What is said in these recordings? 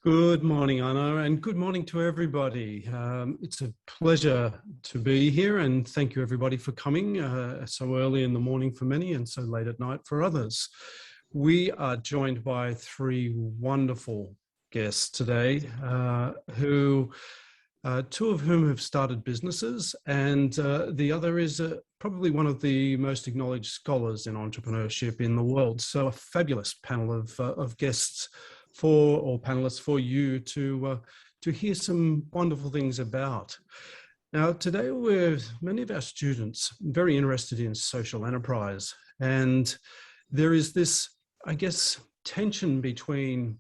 Good morning, Anna, and good morning to everybody. It's a pleasure to be here, and thank you everybody for coming so early in the morning for many and so late at night for others. We are joined by three wonderful guests today, two of whom have started businesses, and the other is probably one of the most acknowledged scholars in entrepreneurship in the world. So a fabulous panel of guests panelists for you to hear some wonderful things about. Now, today many of our students very interested in social enterprise, and there is this, I guess, tension between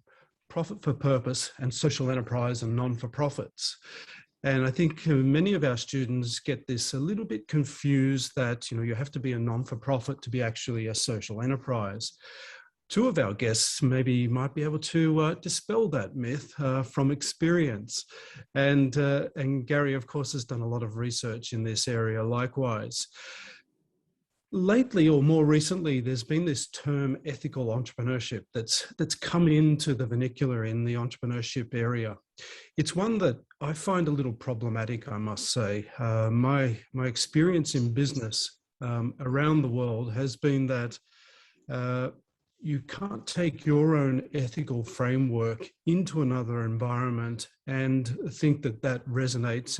profit for purpose and social enterprise and non-for-profits. And I think many of our students get this a little bit confused that, you have to be a non-for-profit to be actually a social enterprise. Two of our guests might be able to dispel that myth from experience. And Garry, of course, has done a lot of research in this area likewise. Lately, or more recently, there's been this term ethical entrepreneurship that's come into the vernacular in the entrepreneurship area. It's one that I find a little problematic, I must say. My experience in business around the world has been that you can't take your own ethical framework into another environment and think that resonates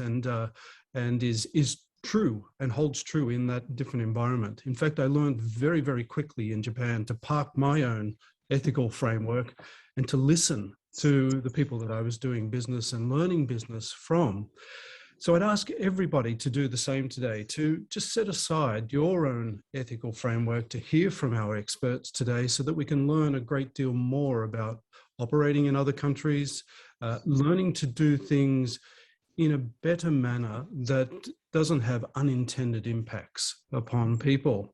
and is true and holds true in that different environment. In fact, I learned very, very quickly in Japan to park my own ethical framework and to listen to the people that I was doing business and learning business from. So I'd ask everybody to do the same today, to just set aside your own ethical framework to hear from our experts today so that we can learn a great deal more about operating in other countries, learning to do things in a better manner that doesn't have unintended impacts upon people.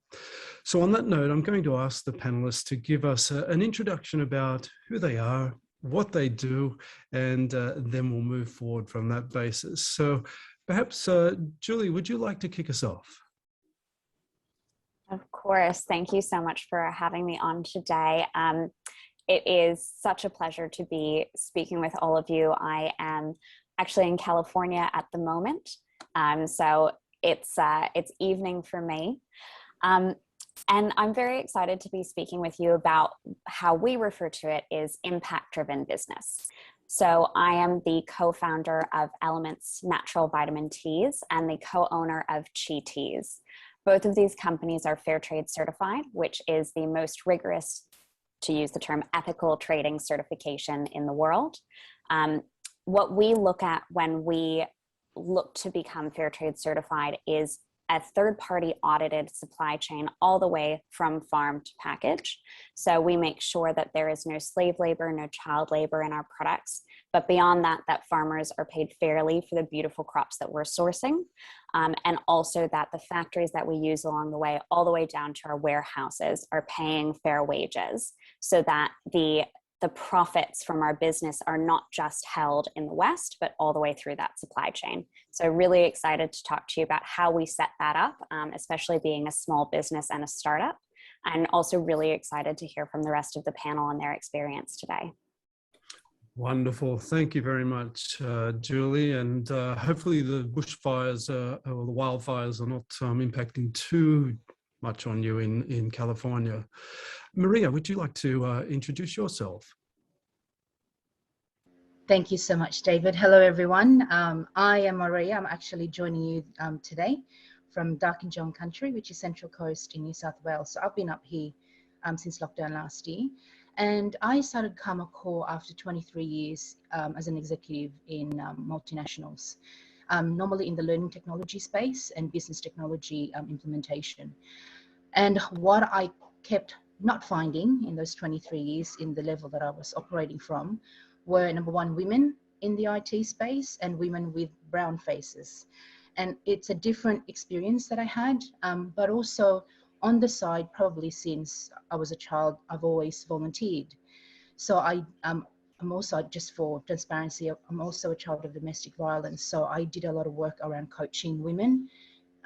So on that note, I'm going to ask the panelists to give us an introduction about who they are, what they do, and then we'll move forward from that basis. So perhaps, Julie, would you like to kick us off? Of course. Thank you so much for having me on today. It is such a pleasure to be speaking with all of you. I am actually in California at the moment, so it's evening for me. And I'm very excited to be speaking with you about how we refer to it is impact-driven business. So I am the co-founder of Eloments Natural Vitamin Teas and the co-owner of Chi Teas. Both of these companies are fair trade certified, which is the most rigorous, to use the term, ethical trading certification in the world. What we look at when we look to become fair trade certified is a third-party audited supply chain all the way from farm to package. So we make sure that there is no slave labor, no child labor in our products, but beyond that, that farmers are paid fairly for the beautiful crops that we're sourcing, and also that the factories that we use along the way, all the way down to our warehouses, are paying fair wages so that the profits from our business are not just held in the West, but all the way through that supply chain. So really excited to talk to you about how we set that up, especially being a small business and a startup. And also really excited to hear from the rest of the panel on their experience today. Wonderful. Thank you very much, Julie. And hopefully the bushfires or the wildfires are not impacting too much on you in California. Maria, would you like to introduce yourself? Thank you so much, David. Hello, everyone. I am Maria. I'm actually joining you today from Darkinjung country, which is Central Coast in New South Wales. So I've been up here since lockdown last year. And I started Calmar Corps after 23 years as an executive in multinationals, normally in the learning technology space and business technology implementation. And what I kept not finding in those 23 years in the level that I was operating from were, number one, women in the IT space and women with brown faces. And it's a different experience that I had, but also on the side, probably since I was a child, I've always volunteered. So I'm also, just for transparency, I'm also a child of domestic violence. So I did a lot of work around coaching women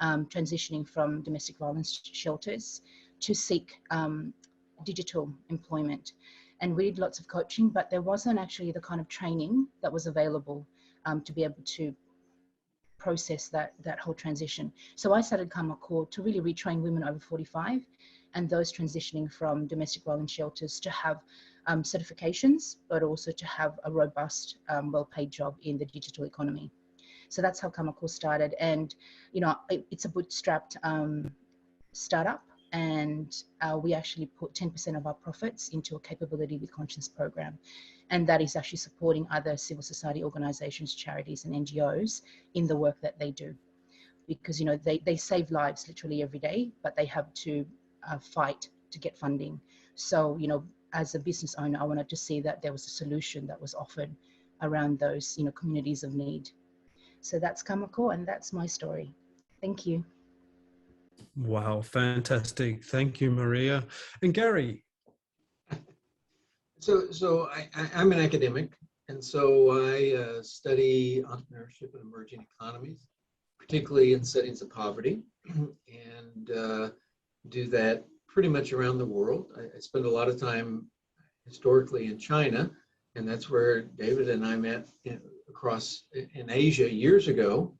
transitioning from domestic violence shelters to seek digital employment. and we did lots of coaching, but there wasn't actually the kind of training that was available to be able to process that whole transition. So I started Calmar Corps to really retrain women over 45 and those transitioning from domestic violence shelters to have certifications, but also to have a robust, well-paid job in the digital economy. So that's how Calmar Corps started. And, you know, it's a bootstrapped startup, and we actually put 10% of our profits into a capability with conscience program. And that is actually supporting other civil society organizations, charities and NGOs in the work that they do. Because, you know, they save lives literally every day, but they have to fight to get funding. So, you know, as a business owner, I wanted to see that there was a solution that was offered around those, you know, communities of need. So that's Calmar Corps, and that's my story. Thank you. Wow, fantastic. Thank you, Maria. And Garry. So I'm an academic, and so I study entrepreneurship and emerging economies, particularly in settings of poverty, and do that pretty much around the world. I spend a lot of time historically in China, and that's where David and I met across in Asia years ago.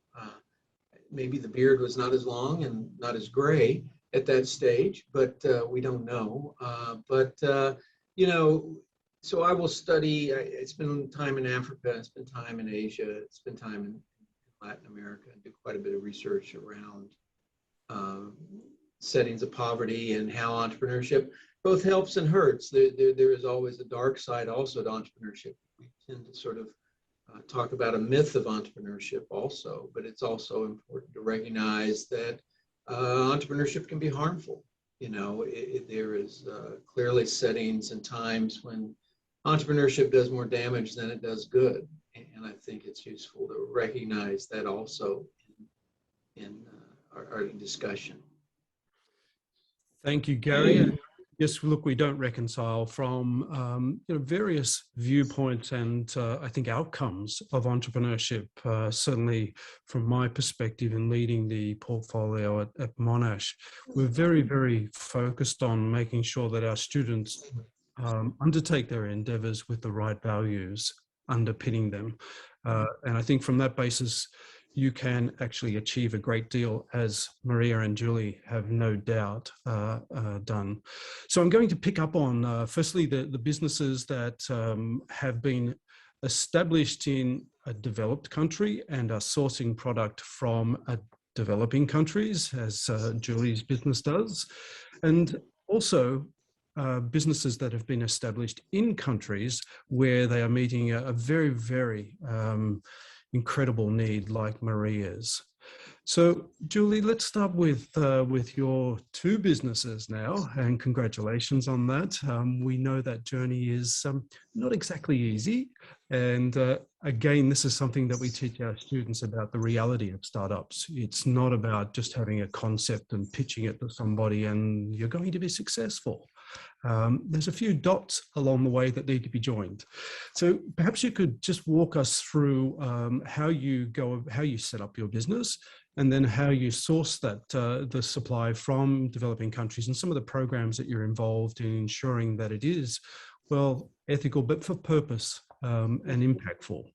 Maybe the beard was not as long and not as gray at that stage, but we don't know. You know, so I will study, I spend time in Africa, I spend time in Asia, I spend time in Latin America, and do quite a bit of research around settings of poverty and how entrepreneurship both helps and hurts. There is always a dark side also to entrepreneurship. We tend to sort of talk about a myth of entrepreneurship also, but it's also important to recognize that entrepreneurship can be harmful. You know, there is clearly settings and times when entrepreneurship does more damage than it does good. And I think it's useful to recognize that also in our discussion. Thank you, Garry. Yes, look, we don't reconcile from you know, various viewpoints and I think outcomes of entrepreneurship. Certainly, from my perspective in leading the portfolio at Monash, we're very, very focused on making sure that our students undertake their endeavours with the right values underpinning them. And I think from that basis, you can actually achieve a great deal, as Maria and Julie have no doubt done. So I'm going to pick up on, firstly, the businesses that have been established in a developed country and are sourcing product from developing countries, as Julie's business does, and also businesses that have been established in countries where they are meeting a very, very incredible need like Maria's. So, Julie, let's start with your two businesses now, and congratulations on that. We know that journey is not exactly easy, and again, this is something that we teach our students about the reality of startups. It's not about just having a concept and pitching it to somebody and you're going to be successful. There's a few dots along the way that need to be joined. So perhaps you could just walk us through how you set up your business, and then how you source that the supply from developing countries, and some of the programs that you're involved in ensuring that it is, well, ethical, but for purpose and impactful.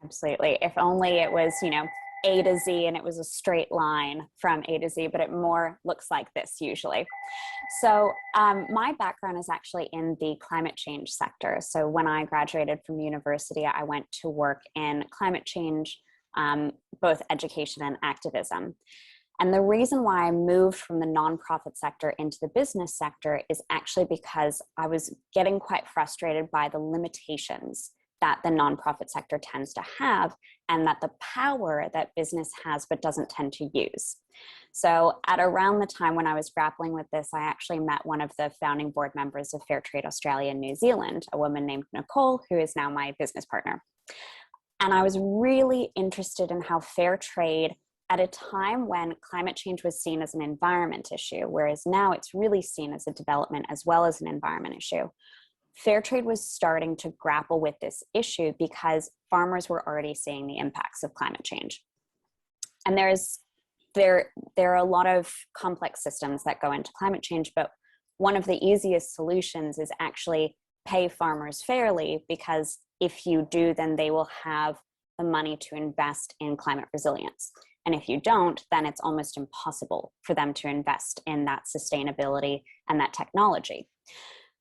Absolutely. If only it was, you know, A to Z and it was a straight line from A to Z, but it more looks like this usually. So my background is actually in the climate change sector. So when I graduated from university, I went to work in climate change, both education and activism. And the reason why I moved from the nonprofit sector into the business sector is actually because I was getting quite frustrated by the limitations that the nonprofit sector tends to have, and that the power that business has but doesn't tend to use. So at around the time when I was grappling with this, I actually met one of the founding board members of Fair Trade Australia and New Zealand, a woman named Nicole, who is now my business partner. And I was really interested in how fair trade, at a time when climate change was seen as an environment issue, whereas now it's really seen as a development as well as an environment issue, fair trade was starting to grapple with this issue because farmers were already seeing the impacts of climate change. And there are a lot of complex systems that go into climate change, but one of the easiest solutions is actually pay farmers fairly, because if you do, then they will have the money to invest in climate resilience. And if you don't, then it's almost impossible for them to invest in that sustainability and that technology.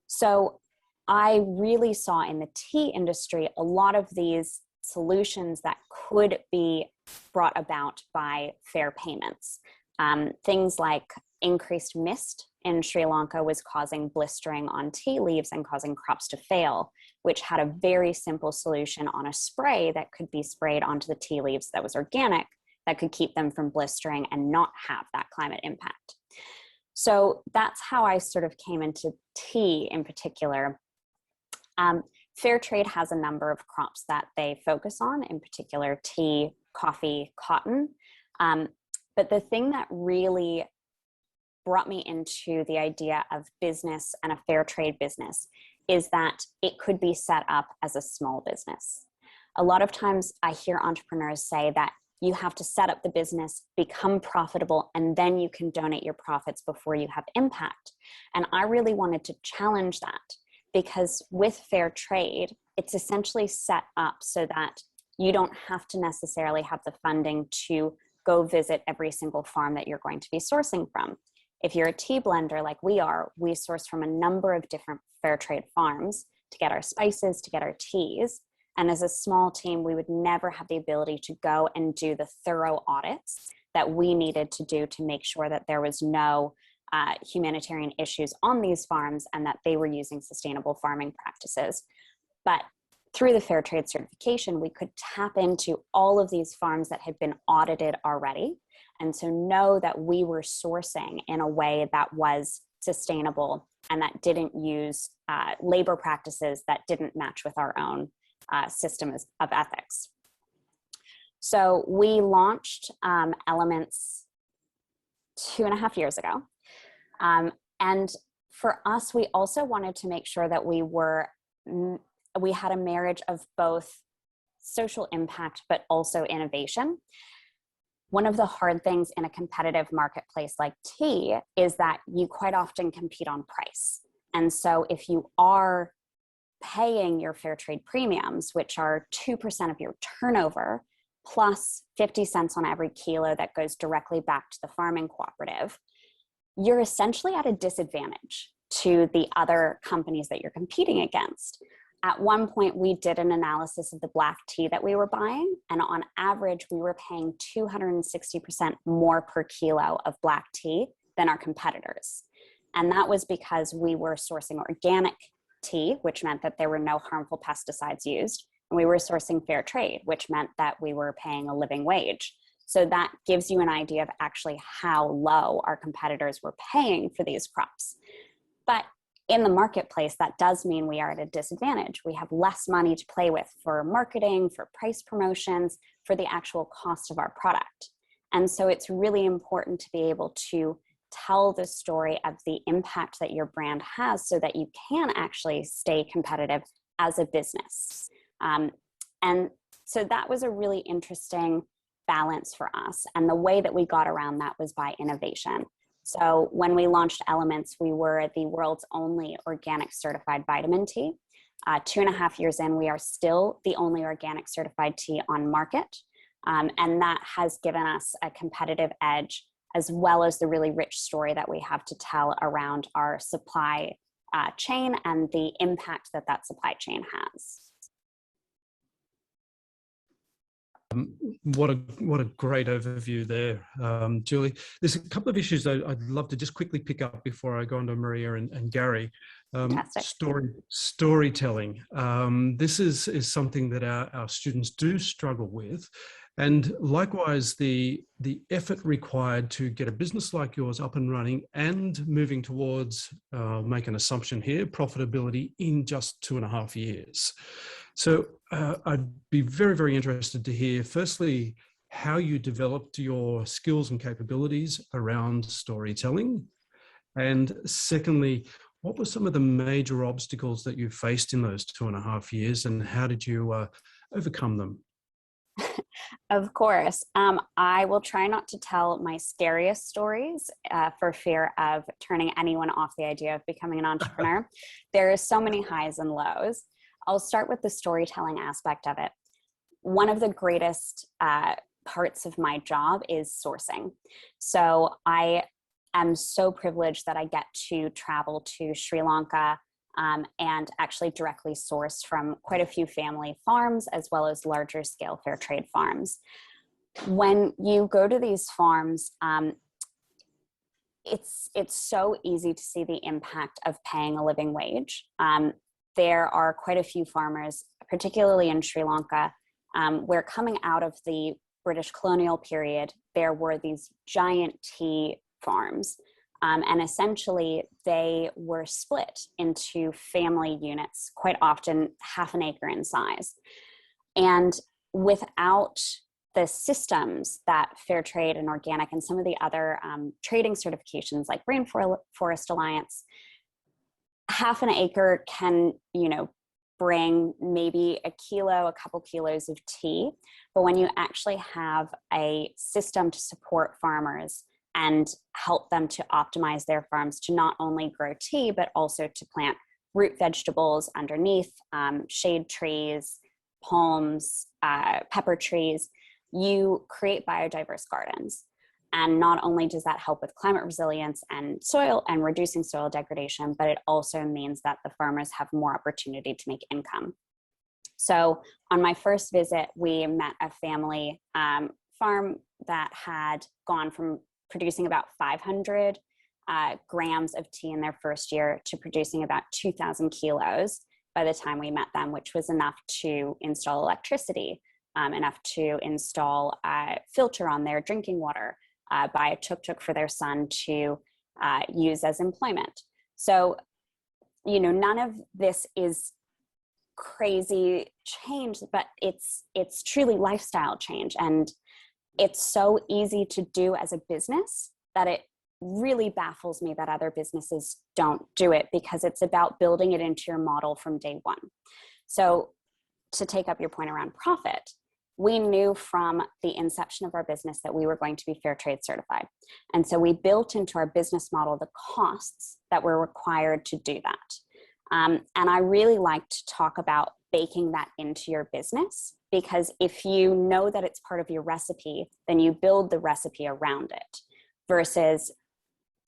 So I really saw in the tea industry a lot of these solutions that could be brought about by fair payments. Things like increased mist in Sri Lanka was causing blistering on tea leaves and causing crops to fail, which had a very simple solution on a spray that could be sprayed onto the tea leaves that was organic, that could keep them from blistering and not have that climate impact. So that's how I sort of came into tea in particular. Fair trade has a number of crops that they focus on, in particular tea, coffee, cotton. But the thing that really brought me into the idea of business and a fair trade business is that it could be set up as a small business. A lot of times I hear entrepreneurs say that you have to set up the business, become profitable, and then you can donate your profits before you have impact. And I really wanted to challenge that, because with fair trade, it's essentially set up so that you don't have to necessarily have the funding to go visit every single farm that you're going to be sourcing from. If you're a tea blender like we are, we source from a number of different fair trade farms to get our spices, to get our teas. And as a small team, we would never have the ability to go and do the thorough audits that we needed to do to make sure that there was no humanitarian issues on these farms and that they were using sustainable farming practices. But through the fair trade certification, we could tap into all of these farms that had been audited already. And so know that we were sourcing in a way that was sustainable and that didn't use labor practices that didn't match with our own system of ethics. So we launched Eloments 2.5 years ago. And for us, we also wanted to make sure that we had a marriage of both social impact, but also innovation. One of the hard things in a competitive marketplace like tea is that you quite often compete on price. And so if you are paying your fair trade premiums, which are 2% of your turnover, plus 50 cents on every kilo that goes directly back to the farming cooperative, you're essentially at a disadvantage to the other companies that you're competing against. At one point, we did an analysis of the black tea that we were buying, and on average, we were paying 260% more per kilo of black tea than our competitors. And that was because we were sourcing organic tea, which meant that there were no harmful pesticides used, and we were sourcing fair trade, which meant that we were paying a living wage. So that gives you an idea of actually how low our competitors were paying for these crops. But in the marketplace, that does mean we are at a disadvantage. We have less money to play with for marketing, for price promotions, for the actual cost of our product. And so it's really important to be able to tell the story of the impact that your brand has so that you can actually stay competitive as a business. And so that was a really interesting balance for us. And the way that we got around that was by innovation. So when we launched Eloments, we were the world's only organic certified vitamin tea. 2.5 years in, we are still the only organic certified tea on market. And that has given us a competitive edge, as well as the really rich story that we have to tell around our supply chain and the impact that that supply chain has. What a great overview there, Julie. There's a couple of issues I'd love to just quickly pick up before I go on to Maria and Garry. Storytelling. This is something that our students do struggle with. And likewise, the effort required to get a business like yours up and running and moving towards, make an assumption here, profitability in just 2.5 years. So I'd be very, very interested to hear, firstly, how you developed your skills and capabilities around storytelling. And secondly, what were some of the major obstacles that you faced in those 2.5 years and how did you overcome them? Of course. I will try not to tell my scariest stories for fear of turning anyone off the idea of becoming an entrepreneur. There are so many highs and lows. I'll start with the storytelling aspect of it. One of the greatest parts of my job is sourcing. So I am so privileged that I get to travel to Sri Lanka and actually directly source from quite a few family farms as well as larger scale fair trade farms. When you go to these farms, it's so easy to see the impact of paying a living wage. There are quite a few farmers, particularly in Sri Lanka, where coming out of the British colonial period, there were these giant tea farms. And essentially they were split into family units, quite often half an acre in size. And without the systems that fair trade and organic and some of the other trading certifications like Rainforest Alliance, half an acre can, bring maybe a couple kilos of tea. But when you actually have a system to support farmers and help them to optimize their farms to not only grow tea, but also to plant root vegetables underneath, shade trees, palms, pepper trees, you create biodiverse gardens. And not only does that help with climate resilience and soil and reducing soil degradation, but it also means that the farmers have more opportunity to make income. So on my first visit, we met a family farm that had gone from producing about 500 grams of tea in their first year to producing about 2,000 kilos by the time we met them, which was enough to install electricity, enough to install a filter on their drinking water, buy a tuk-tuk for their son to use as employment. So, none of this is crazy change, but it's truly lifestyle change. And it's so easy to do as a business that it really baffles me that other businesses don't do it, because it's about building it into your model from day one. So to take up your point around profit, we knew from the inception of our business that we were going to be fair trade certified. And so we built into our business model the costs that were required to do that. And I really like to talk about baking that into your business, because if you know that it's part of your recipe, then you build the recipe around it versus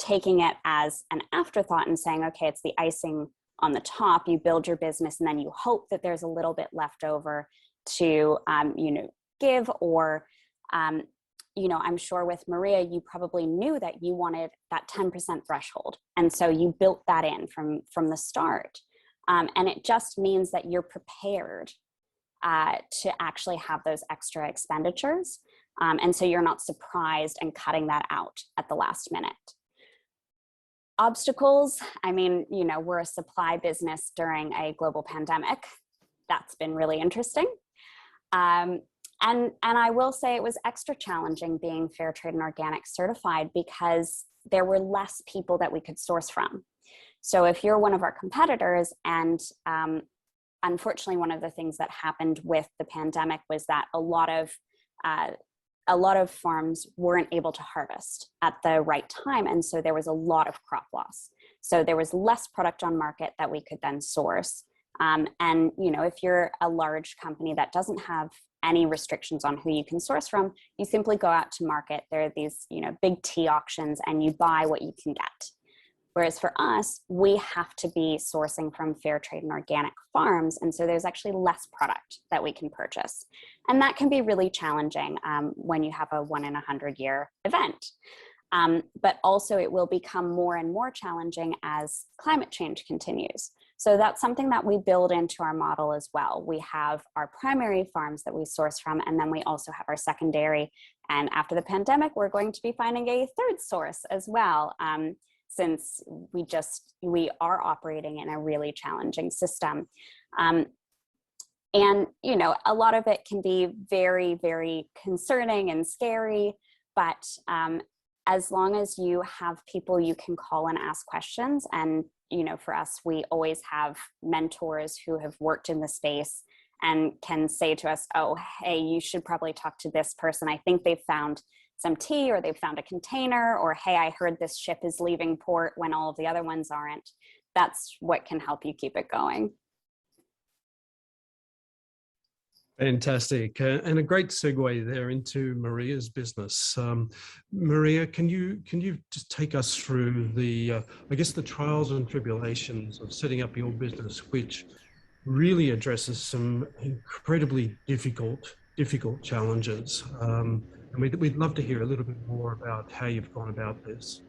taking it as an afterthought and saying, okay, it's the icing on the top. You build your business and then you hope that there's a little bit left over to, give, or, I'm sure with Maria, you probably knew that you wanted that 10% threshold. And so you built that in from the start. And it just means that you're prepared to actually have those extra expenditures. And so you're not surprised and cutting that out at the last minute. Obstacles, we're a supply business during a global pandemic. That's been really interesting. And I will say it was extra challenging being fair trade and organic certified because there were less people that we could source from. So if you're one of our competitors, and unfortunately, one of the things that happened with the pandemic was that a lot of farms weren't able to harvest at the right time. And so there was a lot of crop loss. So there was less product on market that we could then source. And, if you're a large company that doesn't have any restrictions on who you can source from, you simply go out to market. There are these, big tea auctions and you buy what you can get. Whereas for us, we have to be sourcing from fair trade and organic farms. And so there's actually less product that we can purchase. And that can be really challenging when you have a 1 in 100 year event. But also it will become more and more challenging as climate change continues. So that's something that we build into our model as well. We have our primary farms that we source from, and then we also have our secondary. And after the pandemic, we're going to be finding a third source as well, since we are operating in a really challenging system. And, a lot of it can be very, very concerning and scary, but as long as you have people you can call and ask questions, and for us, we always have mentors who have worked in the space and can say to us, oh, hey, you should probably talk to this person. I think they've found some tea, or they've found a container, or hey, I heard this ship is leaving port when all of the other ones aren't. That's what can help you keep it going. Fantastic. And a great segue there into Maria's business. Maria, can you just take us through the, I guess, the trials and tribulations of setting up your business, which really addresses some incredibly difficult challenges. And we'd love to hear a little bit more about how you've gone about this.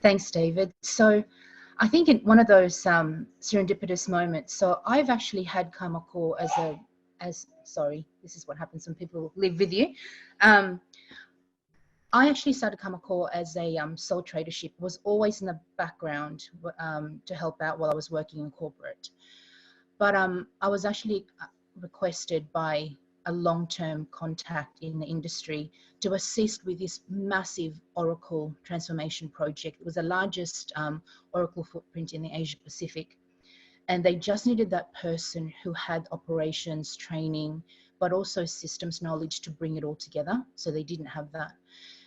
Thanks, David. So I think in one of those serendipitous moments, so I've actually had Calmar Corps sorry, this is what happens when people live with you. I actually started Calmar Corps as a sole tradership. It was always in the background to help out while I was working in corporate. But I was actually requested by a long-term contact in the industry to assist with this massive Oracle transformation project. It was the largest Oracle footprint in the Asia Pacific. And they just needed that person who had operations training, but also systems knowledge to bring it all together. So they didn't have that.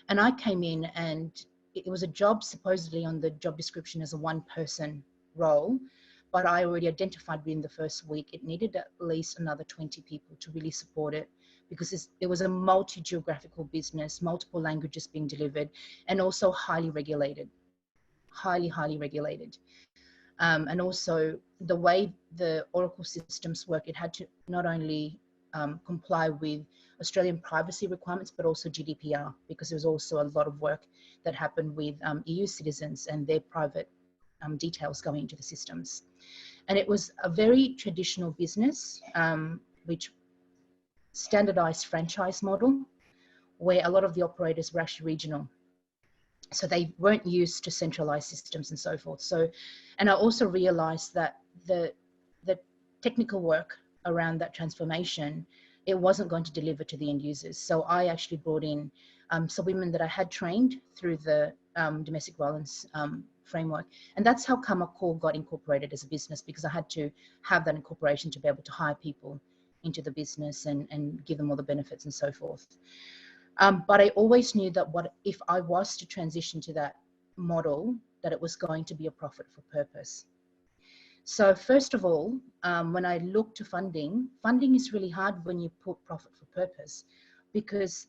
And I came in, and it was a job supposedly on the job description as a one-person role, but I already identified within the first week it needed at least another 20 people to really support it, because it was a multi-geographical business, multiple languages being delivered, and also highly regulated, highly regulated. And also the way the Oracle systems work, it had to not only comply with Australian privacy requirements, but also GDPR, because there was also a lot of work that happened with EU citizens and their private details going into the systems. And it was a very traditional business, which standardized franchise model, where a lot of the operators were actually regional. So they weren't used to centralized systems and so forth. So, and I also realized that the technical work around that transformation, it wasn't going to deliver to the end users. So I actually brought in some women that I had trained through the domestic violence framework. And that's how Calmar Corps got incorporated as a business, because I had to have that incorporation to be able to hire people into the business and give them all the benefits and so forth. But I always knew that if I was to transition to that model, that it was going to be a profit for purpose. So first of all, when I look to funding is really hard when you put profit for purpose, because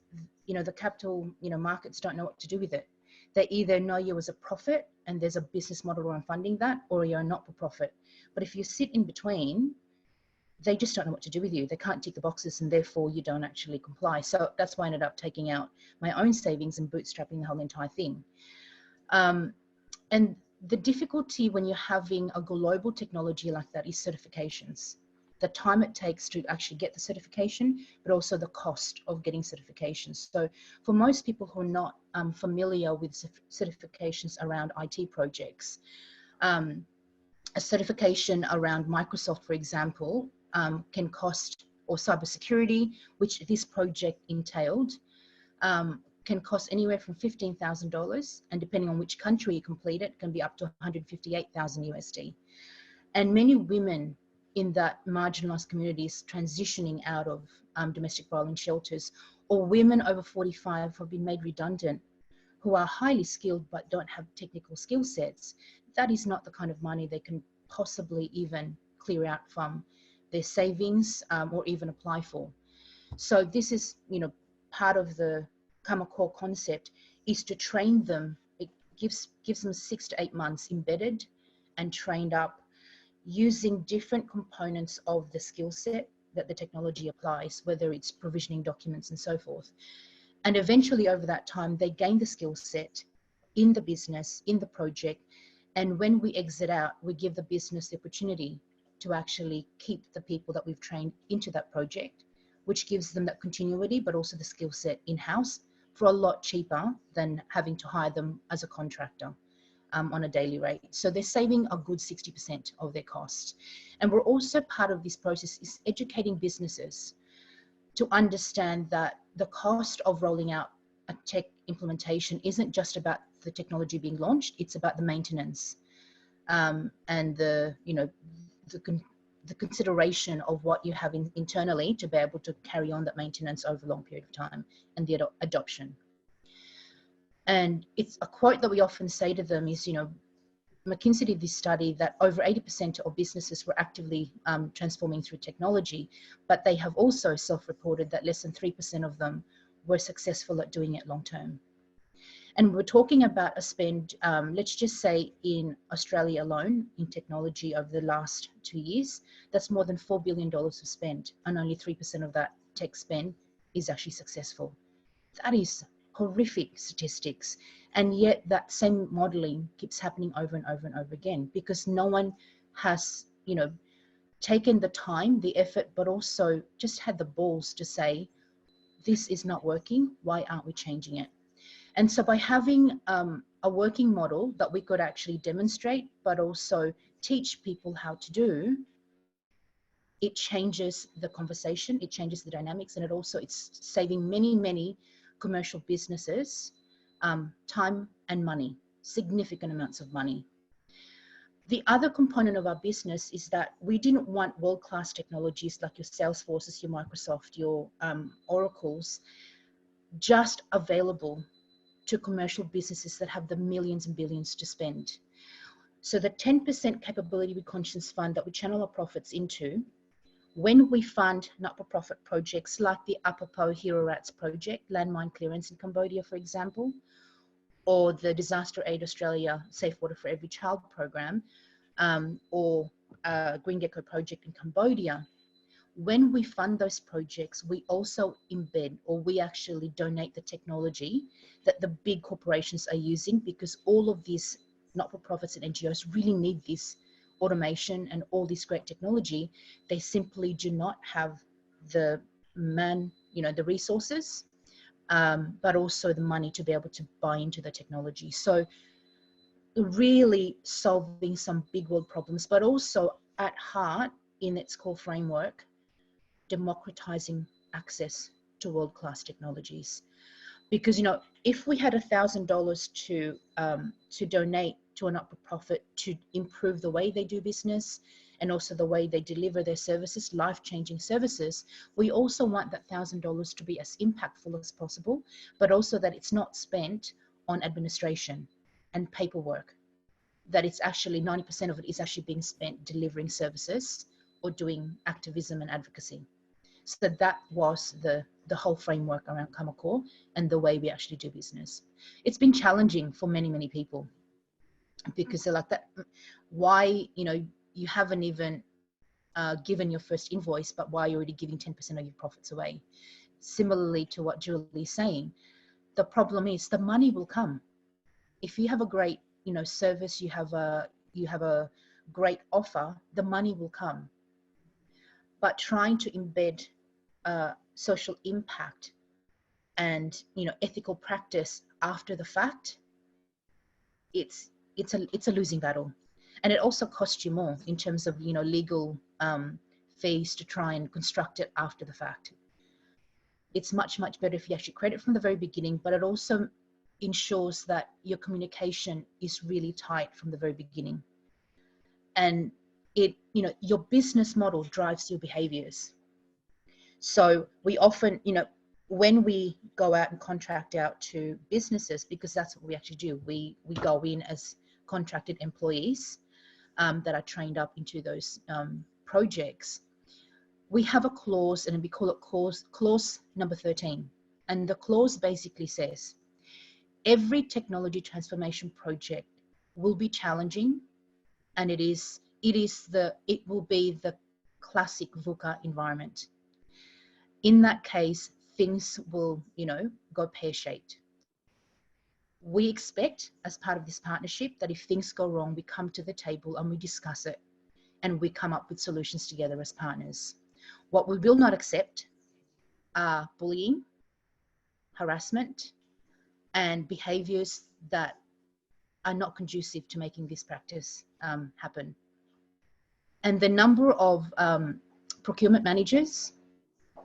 the capital markets don't know what to do with it. They either know you as a profit and there's a business model around funding that, or you're not for profit. But if you sit in between, they just don't know what to do with you. They can't tick the boxes, and therefore you don't actually comply. So that's why I ended up taking out my own savings and bootstrapping the whole entire thing. And the difficulty when you're having a global technology like that is certifications. The time it takes to actually get the certification, but also the cost of getting certifications. So for most people who are not familiar with certifications around IT projects, a certification around Microsoft, for example, can cost, or cybersecurity, which this project entailed, can cost anywhere from $15,000, and depending on which country you complete it, can be up to 158,000 USD. And many women in that marginalized communities transitioning out of domestic violence shelters, or women over 45 who have been made redundant, who are highly skilled but don't have technical skill sets, that is not the kind of money they can possibly even clear out from their savings or even apply for. So this is, part of the Calmar Corps concept, is to train them. It gives them 6 to 8 months embedded and trained up using different components of the skill set that the technology applies, whether it's provisioning documents and so forth. And eventually over that time, they gain the skill set in the business, in the project. And when we exit out, we give the business the opportunity to actually keep the people that we've trained into that project, which gives them that continuity, but also the skill set in-house for a lot cheaper than having to hire them as a contractor on a daily rate. So they're saving a good 60% of their costs. And we're also, part of this process is educating businesses to understand that the cost of rolling out a tech implementation isn't just about the technology being launched, it's about the maintenance and the the consideration of what you have internally to be able to carry on that maintenance over a long period of time, and the adoption. And it's a quote that we often say to them is, McKinsey did this study that over 80% of businesses were actively transforming through technology, but they have also self-reported that less than 3% of them were successful at doing it long term. And we're talking about a spend, let's just say in Australia alone, in technology over the last 2 years, that's more than $4 billion of spend, and only 3% of that tech spend is actually successful. That is horrific statistics. And yet that same modeling keeps happening over and over and over again, because no one has, taken the time, the effort, but also just had the balls to say, this is not working. Why aren't we changing it? And so by having a working model that we could actually demonstrate, but also teach people how to do, it changes the conversation, it changes the dynamics, and it's saving many, many commercial businesses time and money, significant amounts of money. The other component of our business is that we didn't want world-class technologies like your Salesforces, your Microsoft, your Oracles, just available to commercial businesses that have the millions and billions to spend. So the 10% capability with conscience fund that we channel our profits into, when we fund not-for-profit projects like the Apapo Hero Rats project, landmine clearance in Cambodia, for example, or the Disaster Aid Australia Safe Water for Every Child program, or Green Gecko project in Cambodia, when we fund those projects, we also embed, or we actually donate the technology that the big corporations are using, because all of these not-for-profits and NGOs really need this automation and all this great technology. They simply do not have the the resources, but also the money to be able to buy into the technology. So really solving some big world problems, but also at heart, in its core framework, democratizing access to world-class technologies. Because if we had $1,000 to donate to a not-for-profit to improve the way they do business and also the way they deliver their services, life-changing services, we also want that $1,000 to be as impactful as possible, but also that it's not spent on administration and paperwork, that it's actually 90% of it is actually being spent delivering services or doing activism and advocacy. So that was the whole framework around Calmar Corps and the way we actually do business. It's been challenging for many, many people, because they're like, that, why, you haven't even given your first invoice, but why are you already giving 10% of your profits away? Similarly to what Julie's saying, the problem is the money will come. If you have a great, service, you have a great offer, the money will come. But trying to embed social impact and ethical practice after the fact, it's a losing battle, and it also costs you more in terms of legal fees to try and construct it after the fact. It's much better if you actually credit from the very beginning, but it also ensures that your communication is really tight from the very beginning, and your business model drives your behaviors. So we often, when we go out and contract out to businesses, because that's what we actually do, we go in as contracted employees that are trained up into those projects. We have a clause, and we call it clause number 13. And the clause basically says, every technology transformation project will be challenging, and it will be the classic VUCA environment. In that case, things will, go pear-shaped. We expect, as part of this partnership, that if things go wrong, we come to the table and we discuss it, and we come up with solutions together as partners. What we will not accept are bullying, harassment, and behaviors that are not conducive to making this practice happen. And the number of procurement managers,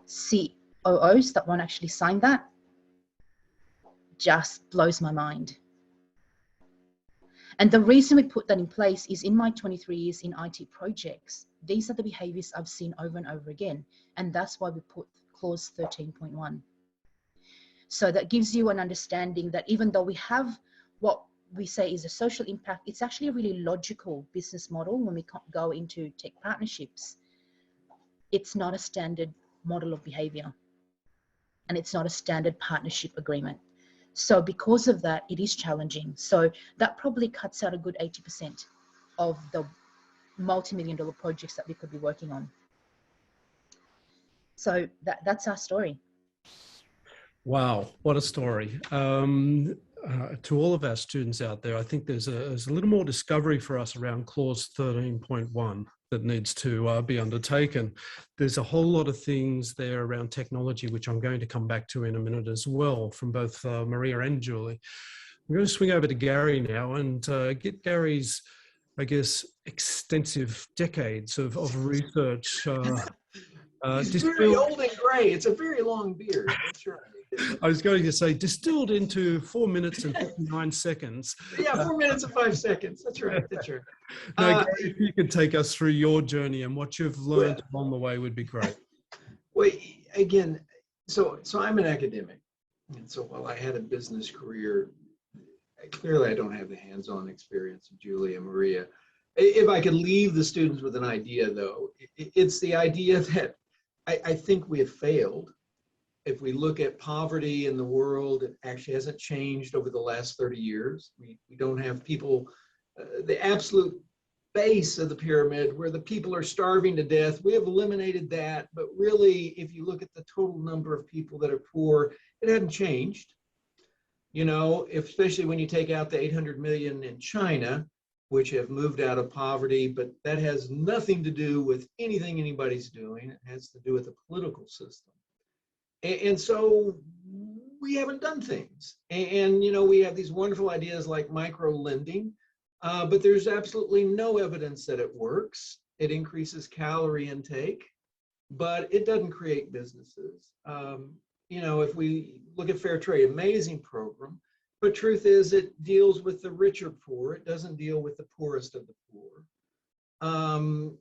COOs that won't actually sign that just blows my mind. And the reason we put that in place is, in my 23 years in IT projects, these are the behaviors I've seen over and over again. And that's why we put clause 13.1. So that gives you an understanding that even though we have what we say is a social impact, it's actually a really logical business model when we go into tech partnerships. It's not a standard model of behavior, and it's not a standard partnership agreement. So because of that, it is challenging. So that probably cuts out a good 80% of the multi-million-dollar projects that we could be working on. So that's our story. Wow, what a story. To all of our students out there, I think there's a little more discovery for us around clause 13.1 that needs to be undertaken. There's a whole lot of things there around technology, which I'm going to come back to in a minute as well, from both Maria and Julie. I'm going to swing over to Garry now and get Garry's, I guess, extensive decades of research. He's very old and gray. It's a very long beard. That's right. I was going to say distilled into 4 minutes and 59 seconds. Yeah, 4 minutes and 5 seconds. That's right. That's right. Now, Garry, if you could take us through your journey and what you've learned along the way would be great. Well, again, so I'm an academic. And so while I had a business career, clearly I don't have the hands-on experience of Julie and Maria. If I could leave the students with an idea, though, it's the idea that I think we have failed. If we look at poverty in the world, it actually hasn't changed over the last 30 years. We don't have people, the absolute base of the pyramid where the people are starving to death. We have eliminated that, but really, if you look at the total number of people that are poor, it hadn't changed. You know, especially when you take out the 800 million in China, which have moved out of poverty, but that has nothing to do with anything anybody's doing. It has to do with the political system. And so we haven't done things. And you know, we have these wonderful ideas like micro lending, but there's absolutely no evidence that it works. It increases calorie intake, but it doesn't create businesses. You know, if we look at fair trade, amazing program, but truth is it deals with the richer poor. It doesn't deal with the poorest of the poor.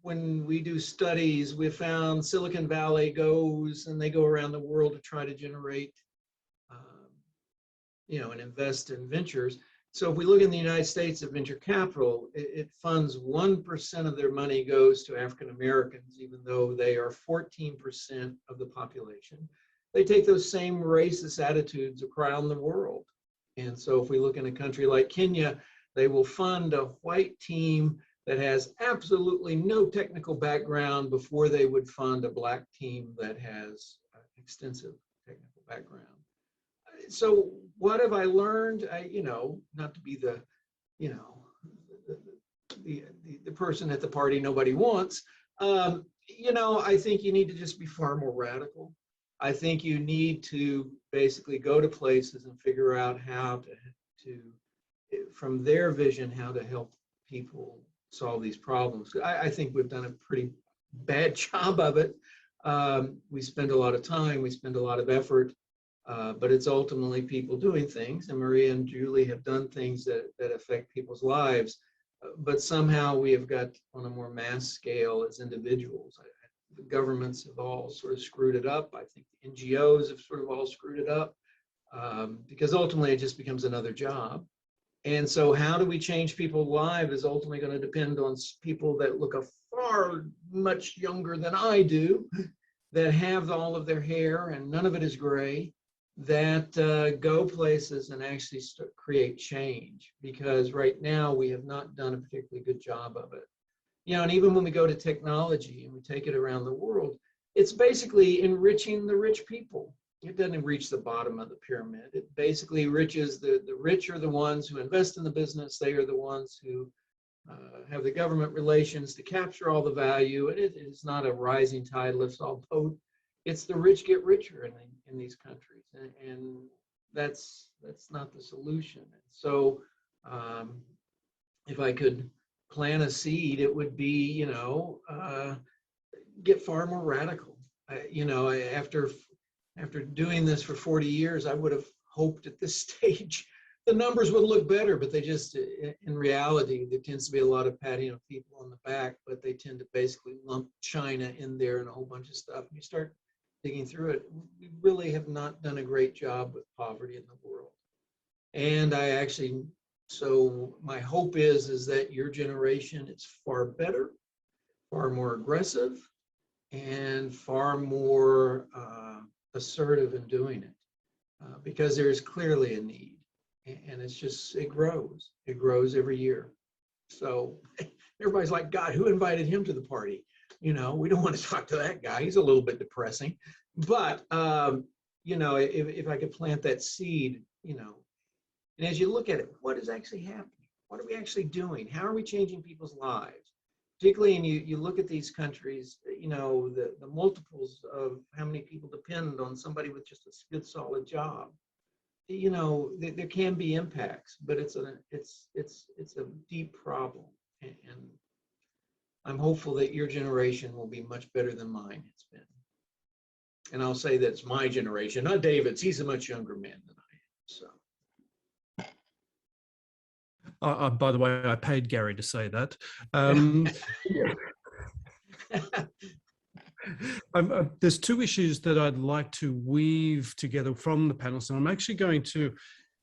When we do studies, we found Silicon Valley goes and they go around the world to try to generate, you know, and invest in ventures. So if we look in the United States at venture capital, it funds 1% of their money goes to African Americans, even though they are 14% of the population. They take those same racist attitudes around the world. And so if we look in a country like Kenya, they will fund a white team that has absolutely no technical background before they would fund a black team that has extensive technical background. So what have I learned? You know, not to be the, you know, the person at the party nobody wants. You know, I think you need to just be far more radical. I think you need to basically go to places and figure out how to from their vision, how to help people solve these problems. I think we've done a pretty bad job of it. We spend a lot of time, we spend a lot of effort, but it's ultimately people doing things. And Maria and Julie have done things that affect people's lives, but somehow we have got on a more mass scale as individuals. The governments have all sort of screwed it up. I think the NGOs have sort of all screwed it up because ultimately it just becomes another job. And so how do we change people's lives is ultimately going to depend on people that look a far much younger than I do, that have all of their hair and none of it is gray, that go places and actually create change. Because right now we have not done a particularly good job of it. You know, and even when we go to technology and we take it around the world, it's basically enriching the rich people. It doesn't reach the bottom of the pyramid. It basically enriches the rich are the ones who invest in the business. They are the ones who have the government relations to capture all the value. And it is not a rising tide lifts all boat. It's the rich get richer in these countries. And that's not the solution. So if I could plant a seed, it would be, you know, get far more radical. You know, after doing this for 40 years, I would have hoped at this stage the numbers would look better, but they just, in reality, there tends to be a lot of patting of people on the back, but they tend to basically lump China in there and a whole bunch of stuff. And you start digging through it, we really have not done a great job with poverty in the world. And so my hope is that your generation is far better, far more aggressive, and far more assertive in doing it, because there's clearly a need. And it grows every year. So everybody's like, God, who invited him to the party? We don't want to talk to that guy. He's a little bit depressing. But, if I could plant that seed, and as you look at it, what is actually happening? What are we actually doing? How are we changing people's lives? Particularly, and you look at these countries, the multiples of how many people depend on somebody with just a good, solid job. There can be impacts, but it's a deep problem, and I'm hopeful that your generation will be much better than mine has been. And I'll say that it's my generation, not David's. He's a much younger man than I am. So. By the way, I paid Garry to say that. There's two issues that I'd like to weave together from the panel. So I'm actually going to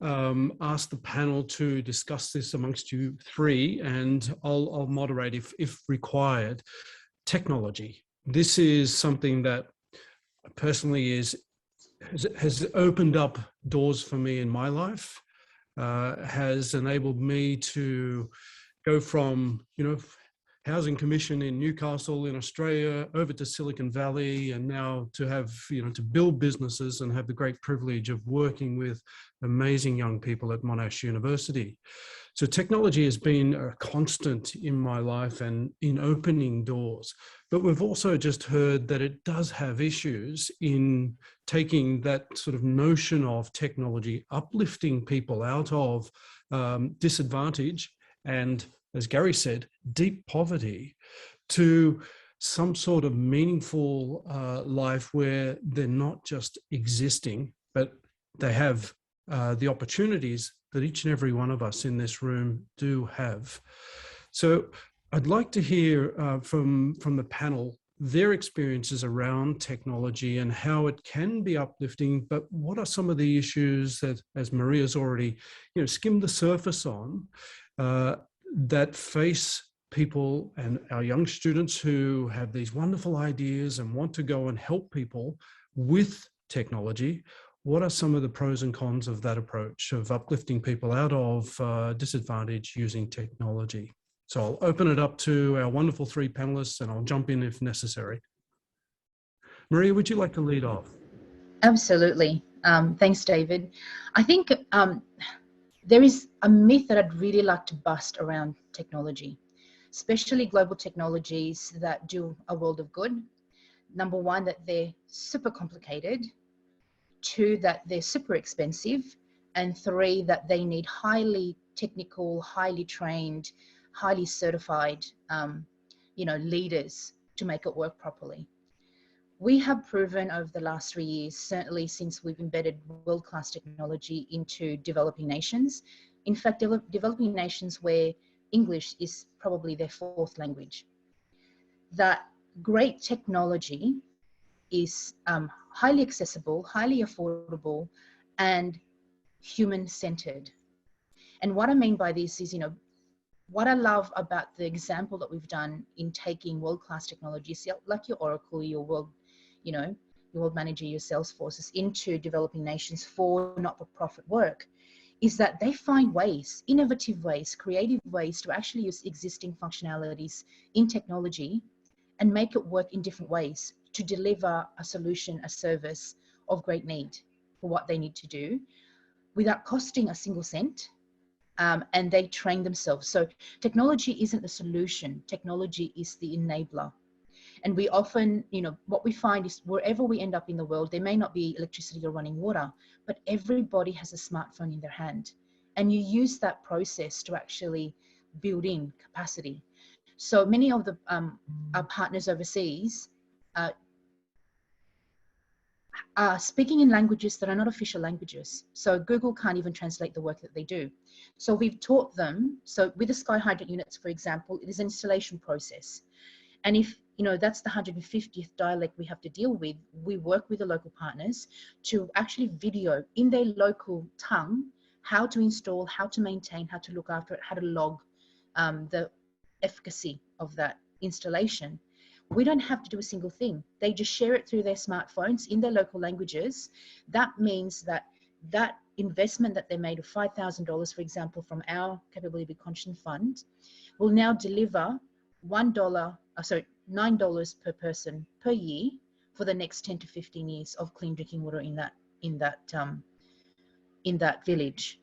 ask the panel to discuss this amongst you three, and I'll moderate if required. Technology. This is something that personally has opened up doors for me in my life, has enabled me to go from, Housing Commission in Newcastle in Australia over to Silicon Valley, and now to have, to build businesses and have the great privilege of working with amazing young people at Monash University. So technology has been a constant in my life and in opening doors, but we've also just heard that it does have issues in taking that sort of notion of technology, uplifting people out of disadvantage and, as Garry said, deep poverty, to some sort of meaningful life where they're not just existing, but they have the opportunities that each and every one of us in this room do have. So I'd like to hear from the panel their experiences around technology and how it can be uplifting, but what are some of the issues that, as Maria's already skimmed the surface on, that face people and our young students who have these wonderful ideas and want to go and help people with technology. What are some of the pros and cons of that approach of uplifting people out of disadvantage using technology? So I'll open it up to our wonderful three panelists, and I'll jump in if necessary. Maria, would you like to lead off? Absolutely. Thanks, David. I think there is a myth that I'd really like to bust around technology, especially global technologies that do a world of good. Number one, that they're super complicated. Two, that they're super expensive. And three, that they need highly technical, highly trained, highly certified, leaders to make it work properly. We have proven over the last 3 years, certainly since we've embedded world-class technology into developing nations, in fact, developing nations where English is probably their fourth language, that great technology is highly accessible, highly affordable, and human-centered. And what I mean by this is, what I love about the example that we've done in taking world-class technologies like your Oracle, your World Manager, your Salesforces into developing nations for not-for-profit work, is that they find ways, innovative ways, creative ways to actually use existing functionalities in technology and make it work in different ways to deliver a solution, a service of great need for what they need to do without costing a single cent. And they train themselves. So technology isn't the solution. Technology is the enabler. And we often, what we find is wherever we end up in the world, there may not be electricity or running water, but everybody has a smartphone in their hand. And you use that process to actually build in capacity. So many of the our partners overseas speaking in languages that are not official languages. So Google can't even translate the work that they do. So we've taught them, so with the Sky Hydrant units, for example, it is an installation process. And if, that's the 150th dialect we have to deal with, we work with the local partners to actually video in their local tongue how to install, how to maintain, how to look after it, how to log the efficacy of that installation. We don't have to do a single thing. They just share it through their smartphones in their local languages. That means that that investment that they made of $5,000, for example, from our Capability Be Conscious Fund, will now deliver $9 per person per year for the next 10 to 15 years of clean drinking water in that village,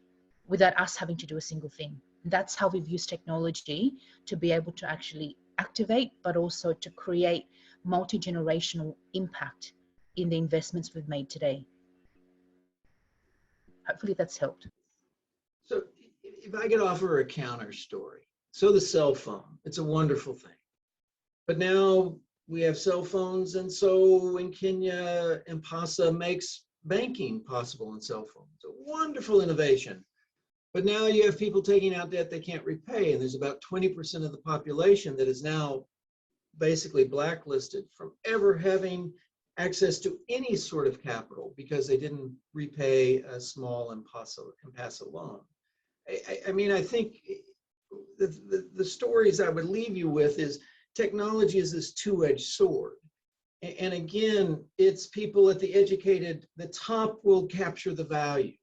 without us having to do a single thing. That's how we've used technology to be able to actually activate, but also to create multi-generational impact in the investments we've made today. Hopefully that's helped. So if I could offer a counter story. So the cell phone, it's a wonderful thing. But now we have cell phones, and so in Kenya, M-Pesa makes banking possible on cell phones. It's a wonderful innovation. But now you have people taking out debt they can't repay, and there's about 20% of the population that is now basically blacklisted from ever having access to any sort of capital because they didn't repay a small M-Pesa loan. I mean, I think the stories I would leave you with is technology is this two-edged sword. And again, it's people at the educated, the top will capture the value.